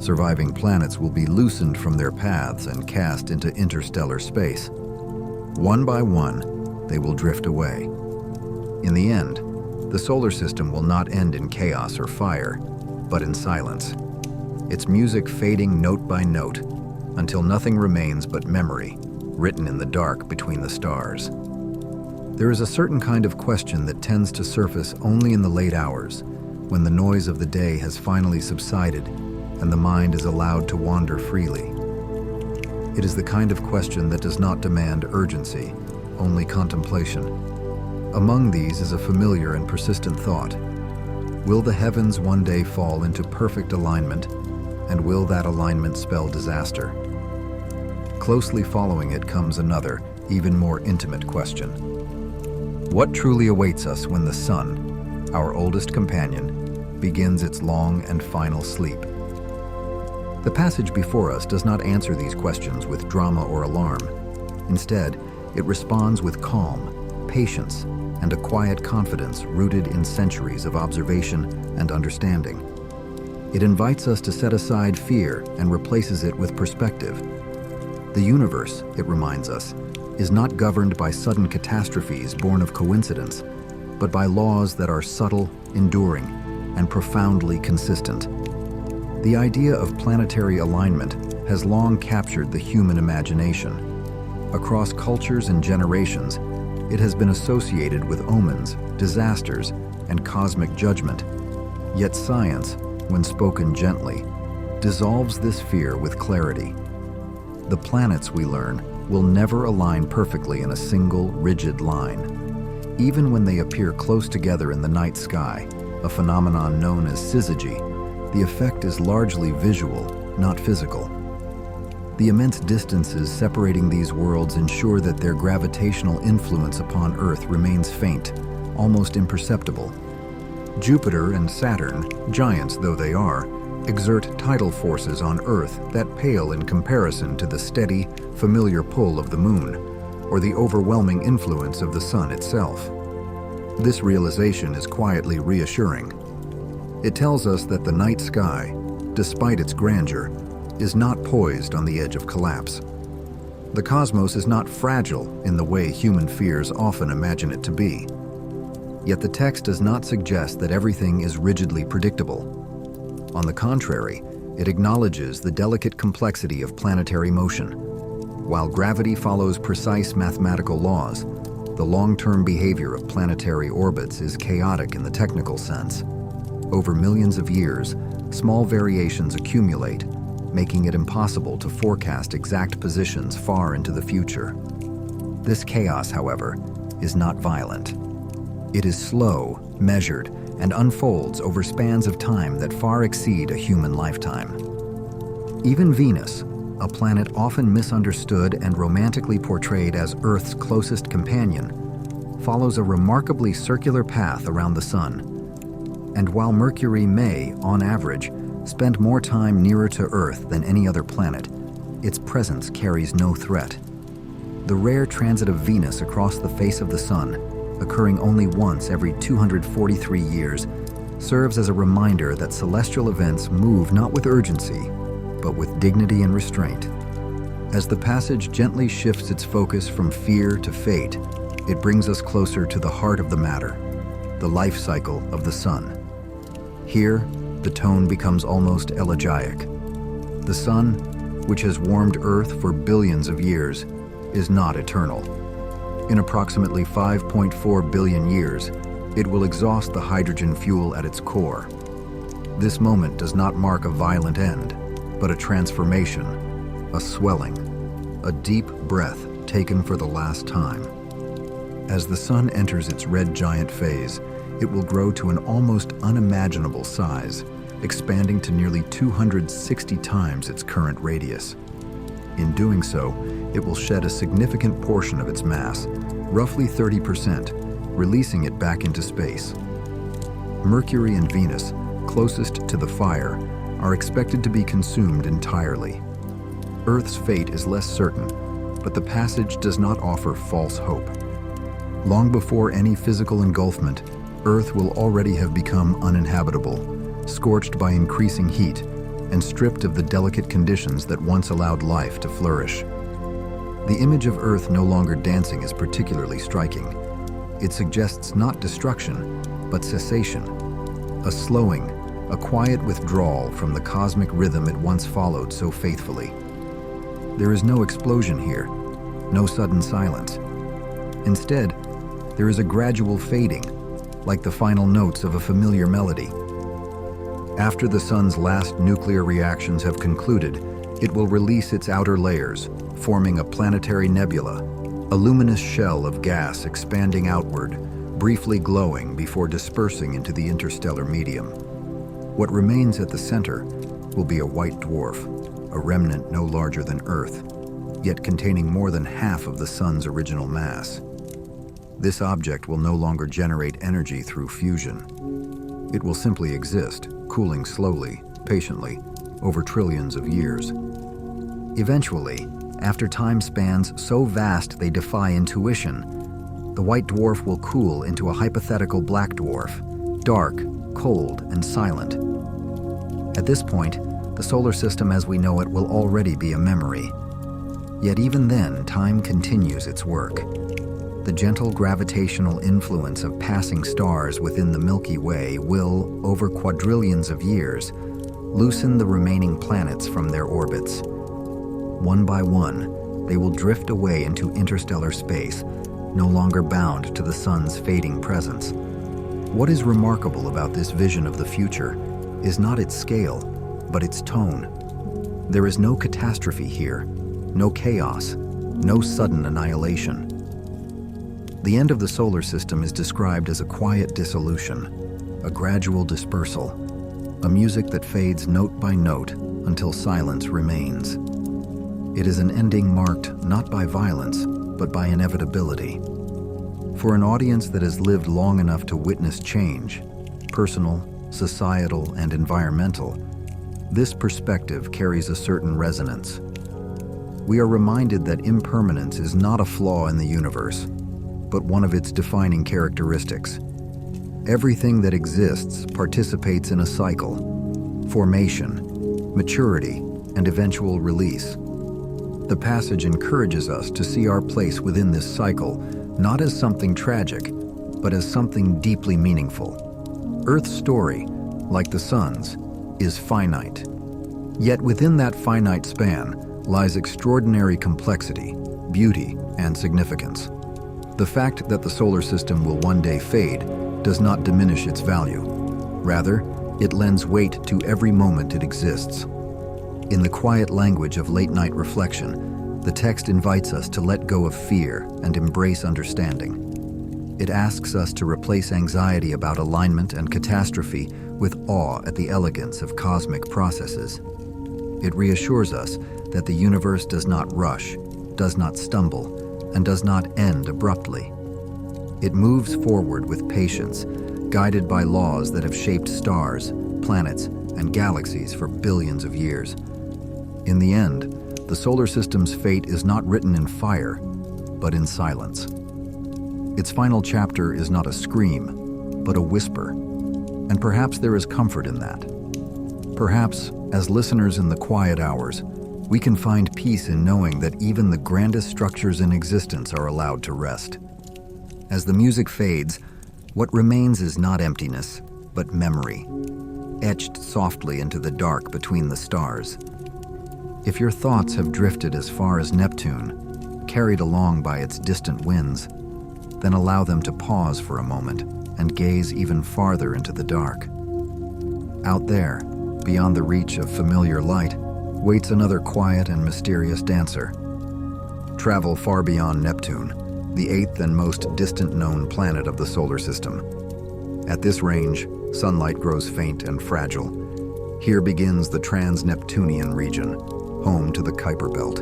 Surviving planets will be loosened from their paths and cast into interstellar space. One by one, they will drift away. In the end, the solar system will not end in chaos or fire, but in silence, its music fading note by note until nothing remains but memory, written in the dark between the stars. There is a certain kind of question that tends to surface only in the late hours, when the noise of the day has finally subsided and the mind is allowed to wander freely. It is the kind of question that does not demand urgency, only contemplation. Among these is a familiar and persistent thought. Will the heavens one day fall into perfect alignment, and will that alignment spell disaster? Closely following it comes another, even more intimate question. What truly awaits us when the Sun, our oldest companion, begins its long and final sleep? The passage before us does not answer these questions with drama or alarm. Instead, it responds with calm, patience, and a quiet confidence rooted in centuries of observation and understanding. It invites us to set aside fear and replaces it with perspective. The universe, it reminds us, is not governed by sudden catastrophes born of coincidence, but by laws that are subtle, enduring, and profoundly consistent. The idea of planetary alignment has long captured the human imagination. Across cultures and generations, it has been associated with omens, disasters, and cosmic judgment. Yet science, when spoken gently, dissolves this fear with clarity. The planets, we learn, will never align perfectly in a single, rigid line. Even when they appear close together in the night sky, a phenomenon known as syzygy, the effect is largely visual, not physical. The immense distances separating these worlds ensure that their gravitational influence upon Earth remains faint, almost imperceptible. Jupiter and Saturn, giants though they are, exert tidal forces on Earth that pale in comparison to the steady, familiar pull of the Moon, or the overwhelming influence of the Sun itself. This realization is quietly reassuring. It tells us that the night sky, despite its grandeur, is not poised on the edge of collapse. The cosmos is not fragile in the way human fears often imagine it to be. Yet the text does not suggest that everything is rigidly predictable. On the contrary, it acknowledges the delicate complexity of planetary motion. While gravity follows precise mathematical laws, the long-term behavior of planetary orbits is chaotic in the technical sense. Over millions of years, small variations accumulate, making it impossible to forecast exact positions far into the future. This chaos, however, is not violent. It is slow, measured, and unfolds over spans of time that far exceed a human lifetime. Even Venus, a planet often misunderstood and romantically portrayed as Earth's closest companion, follows a remarkably circular path around the Sun. And while Mercury may, on average, spend more time nearer to Earth than any other planet, its presence carries no threat. The rare transit of Venus across the face of the Sun, occurring only once every 243 years, serves as a reminder that celestial events move not with urgency, but with dignity and restraint. As the passage gently shifts its focus from fear to fate, it brings us closer to the heart of the matter, the life cycle of the Sun. Here, the tone becomes almost elegiac. The Sun, which has warmed Earth for billions of years, is not eternal. In approximately 5.4 billion years, it will exhaust the hydrogen fuel at its core. This moment does not mark a violent end, but a transformation, a swelling, a deep breath taken for the last time. As the Sun enters its red giant phase, it will grow to an almost unimaginable size, expanding to nearly 260 times its current radius. In doing so, it will shed a significant portion of its mass, roughly 30%, releasing it back into space. Mercury and Venus, closest to the fire, are expected to be consumed entirely. Earth's fate is less certain, but the passage does not offer false hope. Long before any physical engulfment, Earth will already have become uninhabitable, scorched by increasing heat, and stripped of the delicate conditions that once allowed life to flourish. The image of Earth no longer dancing is particularly striking. It suggests not destruction, but cessation, a slowing, a quiet withdrawal from the cosmic rhythm it once followed so faithfully. There is no explosion here, no sudden silence. Instead, there is a gradual fading, like the final notes of a familiar melody. After the Sun's last nuclear reactions have concluded, it will release its outer layers, forming a planetary nebula, a luminous shell of gas expanding outward, briefly glowing before dispersing into the interstellar medium. What remains at the center will be a white dwarf, a remnant no larger than Earth, yet containing more than half of the Sun's original mass. This object will no longer generate energy through fusion. It will simply exist, cooling slowly, patiently, over trillions of years. Eventually, after time spans so vast they defy intuition, the white dwarf will cool into a hypothetical black dwarf, dark, cold, and silent. At this point, the solar system as we know it will already be a memory. Yet even then, time continues its work. The gentle gravitational influence of passing stars within the Milky Way will, over quadrillions of years, loosen the remaining planets from their orbits. One by one, they will drift away into interstellar space, no longer bound to the Sun's fading presence. What is remarkable about this vision of the future is not its scale, but its tone. There is no catastrophe here, no chaos, no sudden annihilation. The end of the solar system is described as a quiet dissolution, a gradual dispersal, a music that fades note by note until silence remains. It is an ending marked not by violence, but by inevitability. For an audience that has lived long enough to witness change, personal, societal, and environmental, this perspective carries a certain resonance. We are reminded that impermanence is not a flaw in the universe, but one of its defining characteristics. Everything that exists participates in a cycle: formation, maturity, and eventual release. The passage encourages us to see our place within this cycle not as something tragic, but as something deeply meaningful. Earth's story, like the Sun's, is finite. Yet within that finite span lies extraordinary complexity, beauty, and significance. The fact that the solar system will one day fade does not diminish its value. Rather, it lends weight to every moment it exists. In the quiet language of late-night reflection, the text invites us to let go of fear and embrace understanding. It asks us to replace anxiety about alignment and catastrophe with awe at the elegance of cosmic processes. It reassures us that the universe does not rush, does not stumble, and does not end abruptly. It moves forward with patience, guided by laws that have shaped stars, planets, and galaxies for billions of years. In the end, the solar system's fate is not written in fire, but in silence. Its final chapter is not a scream, but a whisper, and perhaps there is comfort in that. Perhaps, as listeners in the quiet hours, we can find peace in knowing that even the grandest structures in existence are allowed to rest. As the music fades, what remains is not emptiness, but memory, etched softly into the dark between the stars. If your thoughts have drifted as far as Neptune, carried along by its distant winds, then allow them to pause for a moment and gaze even farther into the dark. Out there, beyond the reach of familiar light, waits another quiet and mysterious dancer. Travel far beyond Neptune, the eighth and most distant known planet of the solar system. At this range, sunlight grows faint and fragile. Here begins the trans-Neptunian region, home to the Kuiper Belt.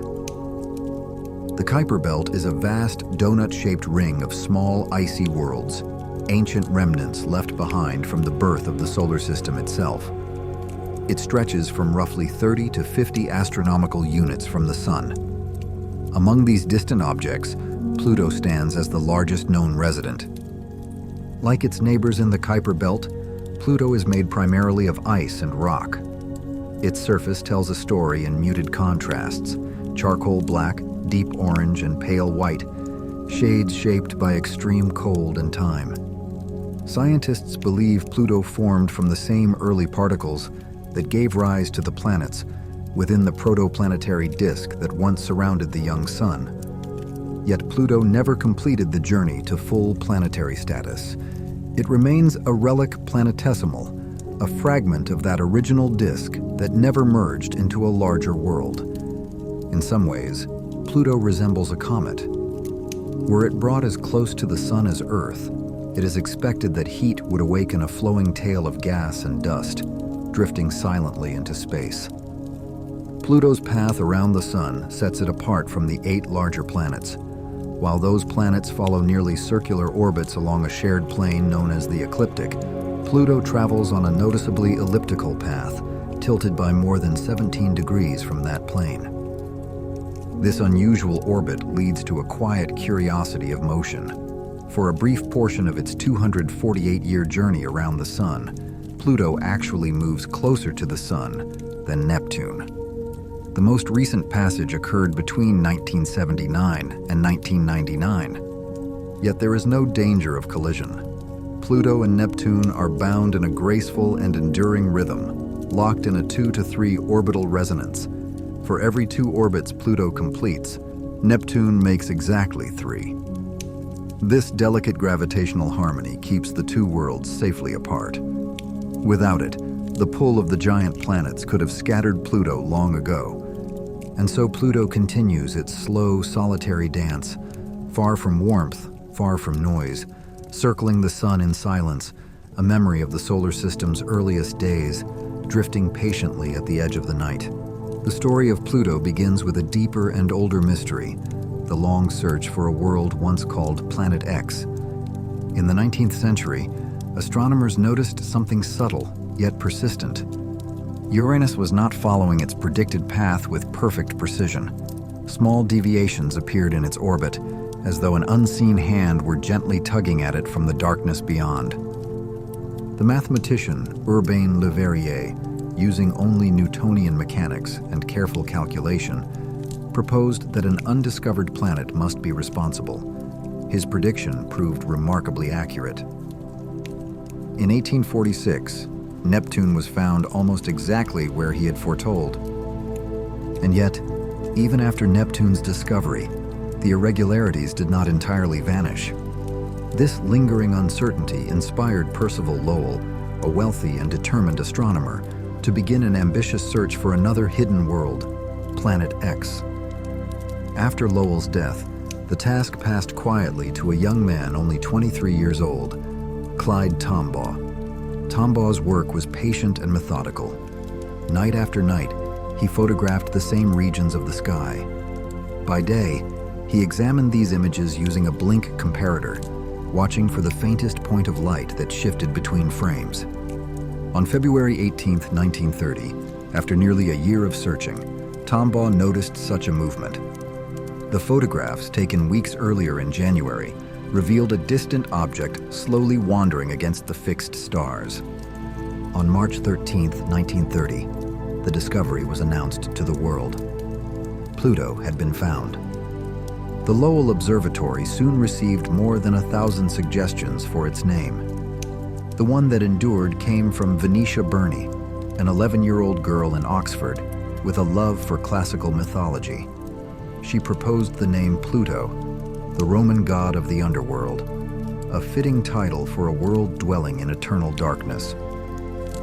The Kuiper Belt is a vast donut-shaped ring of small icy worlds, ancient remnants left behind from the birth of the solar system itself. It stretches from roughly 30 to 50 astronomical units from the Sun. Among these distant objects, Pluto stands as the largest known resident. Like its neighbors in the Kuiper Belt, Pluto is made primarily of ice and rock. Its surface tells a story in muted contrasts: charcoal black, deep orange, and pale white, shades shaped by extreme cold and time. Scientists believe Pluto formed from the same early particles that gave rise to the planets within the protoplanetary disk that once surrounded the young Sun. Yet Pluto never completed the journey to full planetary status. It remains a relic planetesimal, a fragment of that original disk that never merged into a larger world. In some ways, Pluto resembles a comet. Were it brought as close to the Sun as Earth, it is expected that heat would awaken a flowing tail of gas and dust, drifting silently into space. Pluto's path around the Sun sets it apart from the 8 larger planets. While those planets follow nearly circular orbits along a shared plane known as the ecliptic, Pluto travels on a noticeably elliptical path, tilted by more than 17 degrees from that plane. This unusual orbit leads to a quiet curiosity of motion. For a brief portion of its 248-year journey around the Sun, Pluto actually moves closer to the Sun than Neptune. The most recent passage occurred between 1979 and 1999. Yet there is no danger of collision. Pluto and Neptune are bound in a graceful and enduring rhythm, locked in a 2 to 3 orbital resonance. For every 2 orbits Pluto completes, Neptune makes exactly 3. This delicate gravitational harmony keeps the 2 worlds safely apart. Without it, the pull of the giant planets could have scattered Pluto long ago. And so Pluto continues its slow, solitary dance, far from warmth, far from noise, circling the Sun in silence, a memory of the solar system's earliest days, drifting patiently at the edge of the night. The story of Pluto begins with a deeper and older mystery, the long search for a world once called Planet X. In the 19th century, astronomers noticed something subtle, yet persistent. Uranus was not following its predicted path with perfect precision. Small deviations appeared in its orbit, as though an unseen hand were gently tugging at it from the darkness beyond. The mathematician Urbain Le Verrier, using only Newtonian mechanics and careful calculation, proposed that an undiscovered planet must be responsible. His prediction proved remarkably accurate. In 1846, Neptune was found almost exactly where he had foretold. And yet, even after Neptune's discovery, the irregularities did not entirely vanish. This lingering uncertainty inspired Percival Lowell, a wealthy and determined astronomer, to begin an ambitious search for another hidden world, Planet X. After Lowell's death, the task passed quietly to a young man only 23 years old, Clyde Tombaugh. Tombaugh's work was patient and methodical. Night after night, he photographed the same regions of the sky. By day, he examined these images using a blink comparator, watching for the faintest point of light that shifted between frames. On February 18, 1930, after nearly a year of searching, Tombaugh noticed such a movement. The photographs taken weeks earlier in January revealed a distant object slowly wandering against the fixed stars. On March 13, 1930, the discovery was announced to the world. Pluto had been found. The Lowell Observatory soon received more than 1,000 suggestions for its name. The one that endured came from Venetia Burney, an 11-year-old girl in Oxford with a love for classical mythology. She proposed the name Pluto, the Roman god of the underworld, a fitting title for a world dwelling in eternal darkness.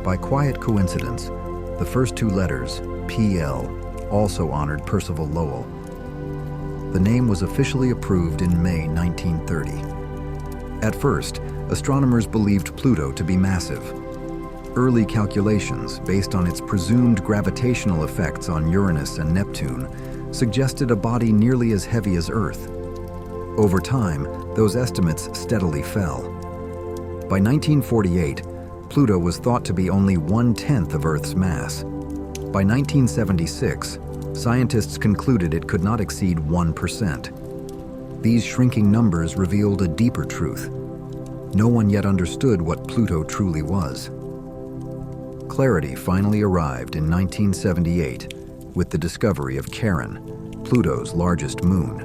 By quiet coincidence, the first two letters, PL, also honored Percival Lowell. The name was officially approved in May 1930. At first, astronomers believed Pluto to be massive. Early calculations, based on its presumed gravitational effects on Uranus and Neptune, suggested a body nearly as heavy as Earth. Over time, those estimates steadily fell. By 1948, Pluto was thought to be only 1/10 of Earth's mass. By 1976, scientists concluded it could not exceed 1%. These shrinking numbers revealed a deeper truth. No one yet understood what Pluto truly was. Clarity finally arrived in 1978 with the discovery of Charon, Pluto's largest moon.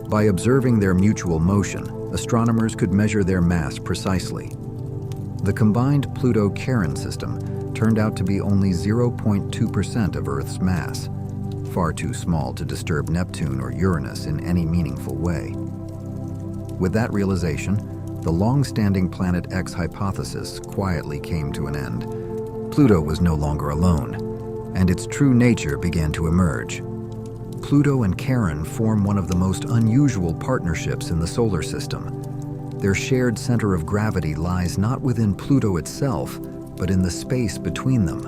By observing their mutual motion, astronomers could measure their mass precisely. The combined Pluto-Charon system turned out to be only 0.2% of Earth's mass, far too small to disturb Neptune or Uranus in any meaningful way. With that realization, the long-standing Planet X hypothesis quietly came to an end. Pluto was no longer alone, and its true nature began to emerge. Pluto and Charon form one of the most unusual partnerships in the solar system. Their shared center of gravity lies not within Pluto itself, but in the space between them.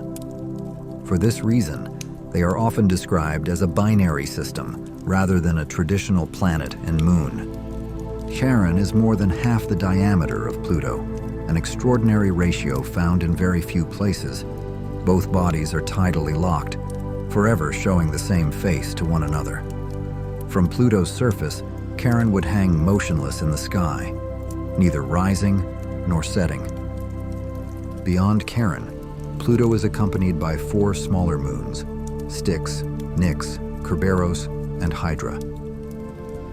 For this reason, they are often described as a binary system rather than a traditional planet and moon. Charon is more than half the diameter of Pluto, an extraordinary ratio found in very few places. Both bodies are tidally locked, forever showing the same face to one another. From Pluto's surface, Charon would hang motionless in the sky, neither rising nor setting. Beyond Charon, Pluto is accompanied by 4 smaller moons, Styx, Nix, Kerberos, and Hydra.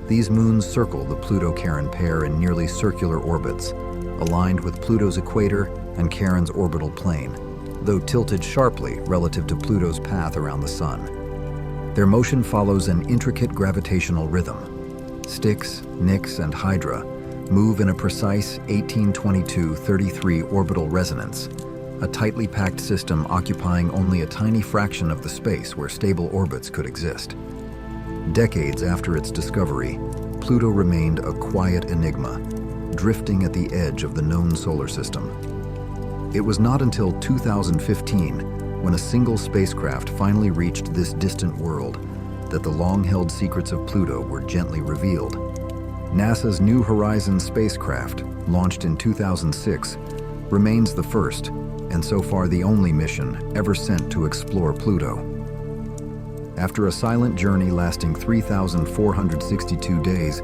These moons circle the Pluto-Charon pair in nearly circular orbits, aligned with Pluto's equator and Charon's orbital plane, though tilted sharply relative to Pluto's path around the Sun. Their motion follows an intricate gravitational rhythm. Styx, Nix, and Hydra move in a precise 1822-33 orbital resonance, a tightly packed system occupying only a tiny fraction of the space where stable orbits could exist. Decades after its discovery, Pluto remained a quiet enigma, drifting at the edge of the known solar system. It was not until 2015, when a single spacecraft finally reached this distant world, that the long-held secrets of Pluto were gently revealed. NASA's New Horizons spacecraft, launched in 2006, remains the first, and so far the only mission ever sent to explore Pluto. After a silent journey lasting 3,462 days,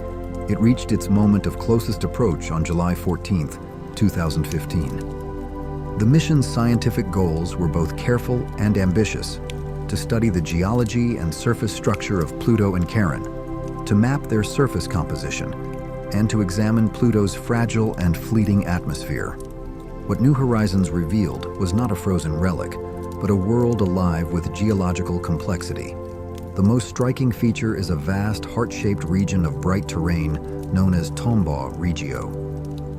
it reached its moment of closest approach on July 14, 2015. The mission's scientific goals were both careful and ambitious: to study the geology and surface structure of Pluto and Charon, to map their surface composition, and to examine Pluto's fragile and fleeting atmosphere. What New Horizons revealed was not a frozen relic, but a world alive with geological complexity. The most striking feature is a vast, heart-shaped region of bright terrain known as Tombaugh Regio.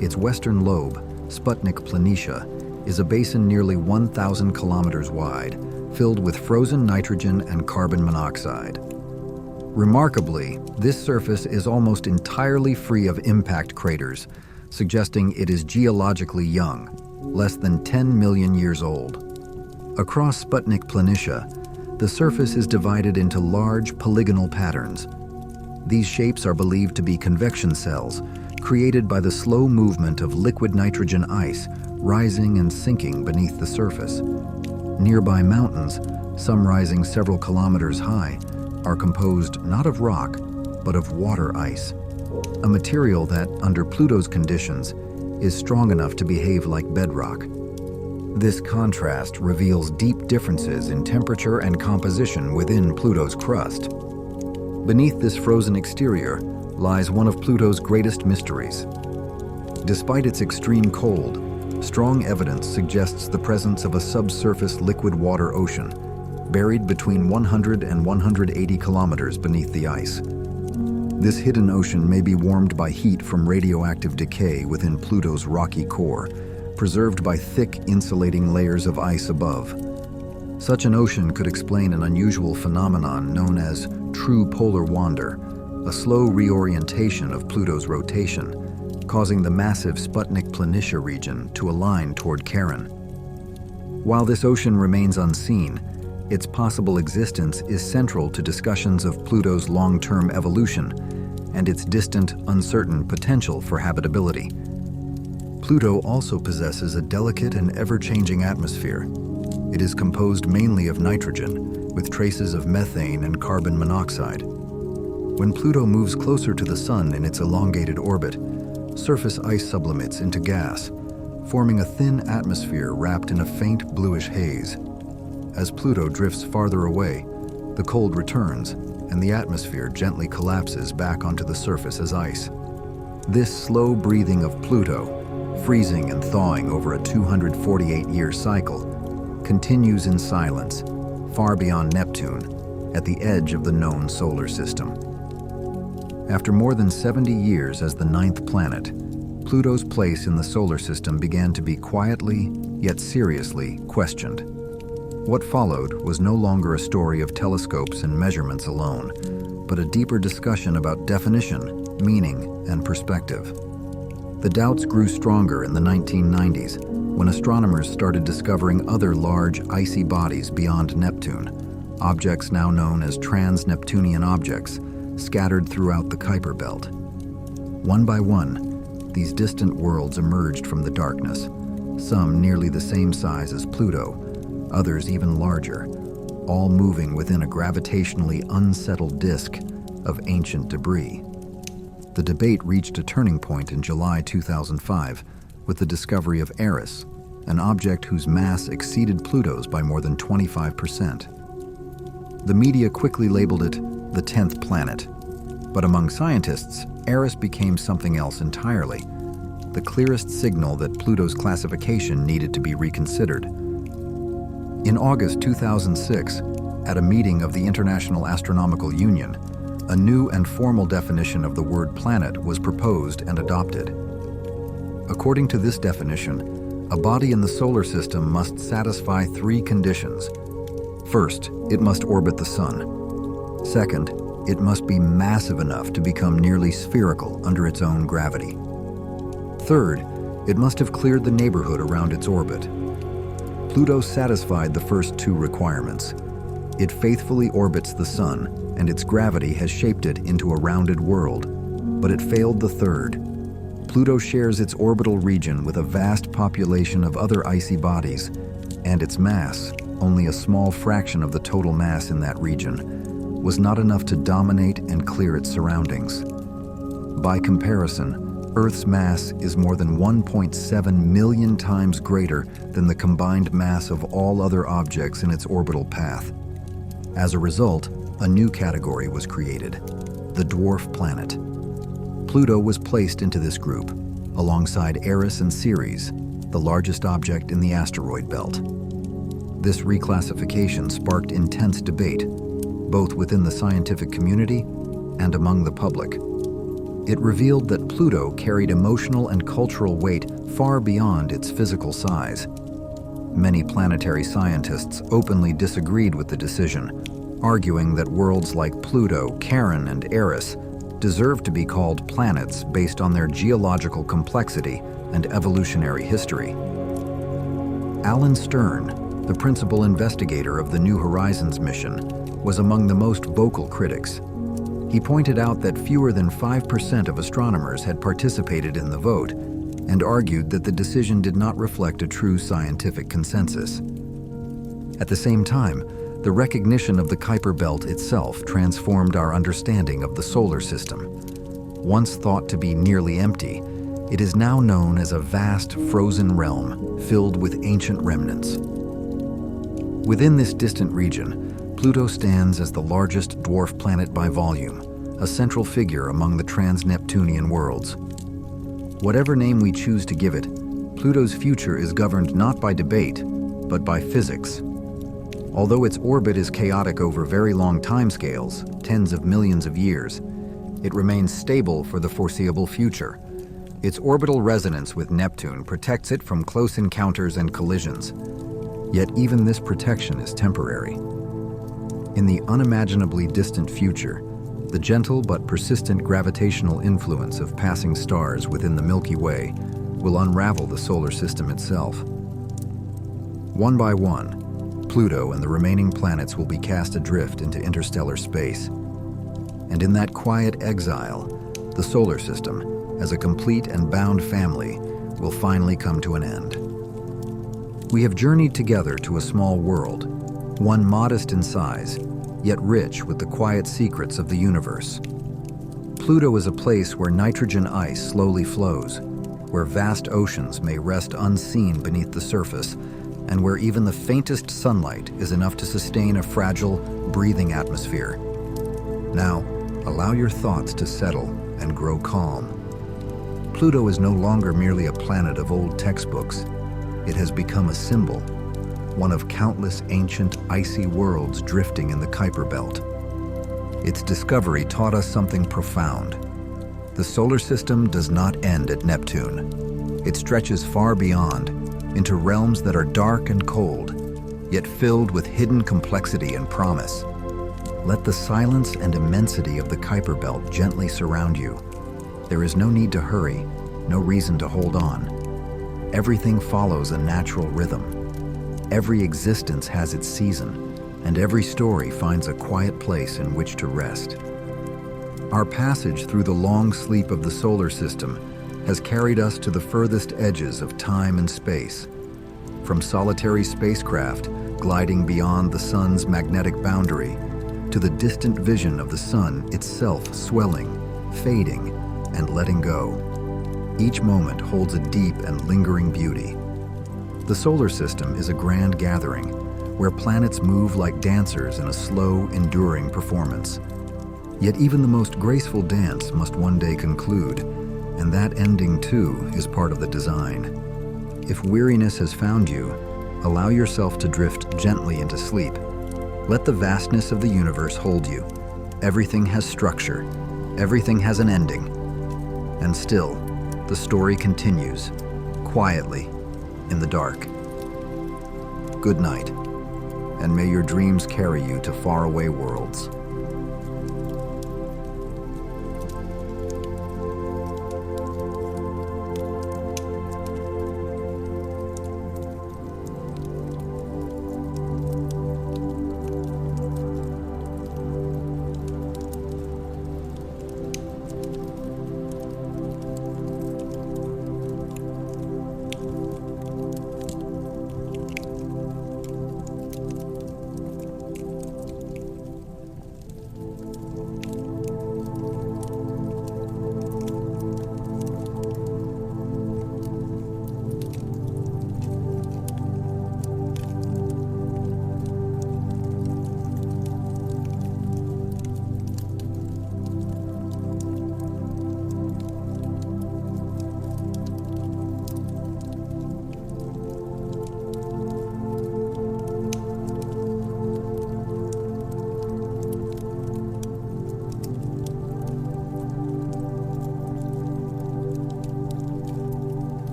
Its western lobe, Sputnik Planitia, is a basin nearly 1,000 kilometers wide, filled with frozen nitrogen and carbon monoxide. Remarkably, this surface is almost entirely free of impact craters, suggesting it is geologically young, less than 10 million years old. Across Sputnik Planitia, the surface is divided into large polygonal patterns. These shapes are believed to be convection cells, created by the slow movement of liquid nitrogen ice rising and sinking beneath the surface. Nearby mountains, some rising several kilometers high, are composed not of rock, but of water ice, a material that, under Pluto's conditions, is strong enough to behave like bedrock. This contrast reveals deep differences in temperature and composition within Pluto's crust. Beneath this frozen exterior lies one of Pluto's greatest mysteries. Despite its extreme cold, strong evidence suggests the presence of a subsurface liquid water ocean, buried between 100 and 180 kilometers beneath the ice. This hidden ocean may be warmed by heat from radioactive decay within Pluto's rocky core, preserved by thick, insulating layers of ice above. Such an ocean could explain an unusual phenomenon known as true polar wander, a slow reorientation of Pluto's rotation, causing the massive Sputnik Planitia region to align toward Charon. While this ocean remains unseen, its possible existence is central to discussions of Pluto's long-term evolution and its distant, uncertain potential for habitability. Pluto also possesses a delicate and ever-changing atmosphere. It is composed mainly of nitrogen, with traces of methane and carbon monoxide. When Pluto moves closer to the Sun in its elongated orbit, surface ice sublimates into gas, forming a thin atmosphere wrapped in a faint bluish haze. As Pluto drifts farther away, the cold returns, and the atmosphere gently collapses back onto the surface as ice. This slow breathing of Pluto, freezing and thawing over a 248-year cycle, continues in silence, far beyond Neptune, at the edge of the known solar system. After more than 70 years as the ninth planet, Pluto's place in the solar system began to be quietly, yet seriously, questioned. What followed was no longer a story of telescopes and measurements alone, but a deeper discussion about definition, meaning, and perspective. The doubts grew stronger in the 1990s, when astronomers started discovering other large, icy bodies beyond Neptune, objects now known as trans-Neptunian objects, scattered throughout the Kuiper Belt. One by one, these distant worlds emerged from the darkness, some nearly the same size as Pluto, others even larger, all moving within a gravitationally unsettled disk of ancient debris. The debate reached a turning point in July 2005 with the discovery of Eris, an object whose mass exceeded Pluto's by more than 25%. The media quickly labeled it the 10th planet, but among scientists, Eris became something else entirely, the clearest signal that Pluto's classification needed to be reconsidered. In August 2006, at a meeting of the International Astronomical Union, a new and formal definition of the word planet was proposed and adopted. According to this definition, a body in the solar system must satisfy three conditions. First, it must orbit the Sun. Second, it must be massive enough to become nearly spherical under its own gravity. Third, it must have cleared the neighborhood around its orbit. Pluto satisfied the first two requirements. It faithfully orbits the Sun, and its gravity has shaped it into a rounded world. But it failed the third. Pluto shares its orbital region with a vast population of other icy bodies, and its mass, only a small fraction of the total mass in that region, was not enough to dominate and clear its surroundings. By comparison, Earth's mass is more than 1.7 million times greater than the combined mass of all other objects in its orbital path. As a result, a new category was created, the dwarf planet. Pluto was placed into this group, alongside Eris and Ceres, the largest object in the asteroid belt. This reclassification sparked intense debate, both within the scientific community and among the public. It revealed that Pluto carried emotional and cultural weight far beyond its physical size. Many planetary scientists openly disagreed with the decision, arguing that worlds like Pluto, Charon, and Eris deserve to be called planets based on their geological complexity and evolutionary history. Alan Stern, the principal investigator of the New Horizons mission, was among the most vocal critics. He pointed out that fewer than 5% of astronomers had participated in the vote and argued that the decision did not reflect a true scientific consensus. At the same time, the recognition of the Kuiper Belt itself transformed our understanding of the solar system. Once thought to be nearly empty, it is now known as a vast frozen realm filled with ancient remnants. Within this distant region, Pluto stands as the largest dwarf planet by volume, a central figure among the trans-Neptunian worlds. Whatever name we choose to give it, Pluto's future is governed not by debate, but by physics. Although its orbit is chaotic over very long timescales, tens of millions of years, it remains stable for the foreseeable future. Its orbital resonance with Neptune protects it from close encounters and collisions. Yet even this protection is temporary. In the unimaginably distant future, the gentle but persistent gravitational influence of passing stars within the Milky Way will unravel the solar system itself. One by one, Pluto and the remaining planets will be cast adrift into interstellar space. And in that quiet exile, the solar system, as a complete and bound family, will finally come to an end. We have journeyed together to a small world, one modest in size, yet rich with the quiet secrets of the universe. Pluto is a place where nitrogen ice slowly flows, where vast oceans may rest unseen beneath the surface, and where even the faintest sunlight is enough to sustain a fragile, breathing atmosphere. Now, allow your thoughts to settle and grow calm. Pluto is no longer merely a planet of old textbooks. It has become a symbol, one of countless ancient, icy worlds drifting in the Kuiper Belt. Its discovery taught us something profound. The solar system does not end at Neptune. It stretches far beyond, into realms that are dark and cold, yet filled with hidden complexity and promise. Let the silence and immensity of the Kuiper Belt gently surround you. There is no need to hurry, no reason to hold on. Everything follows a natural rhythm. Every existence has its season, and every story finds a quiet place in which to rest. Our passage through the long sleep of the solar system has carried us to the furthest edges of time and space. From solitary spacecraft gliding beyond the sun's magnetic boundary, to the distant vision of the sun itself swelling, fading, and letting go. Each moment holds a deep and lingering beauty. The solar system is a grand gathering, where planets move like dancers in a slow, enduring performance. Yet even the most graceful dance must one day conclude, and that ending, too, is part of the design. If weariness has found you, allow yourself to drift gently into sleep. Let the vastness of the universe hold you. Everything has structure. Everything has an ending. And still, the story continues, quietly, in the dark. Good night, and may your dreams carry you to faraway worlds.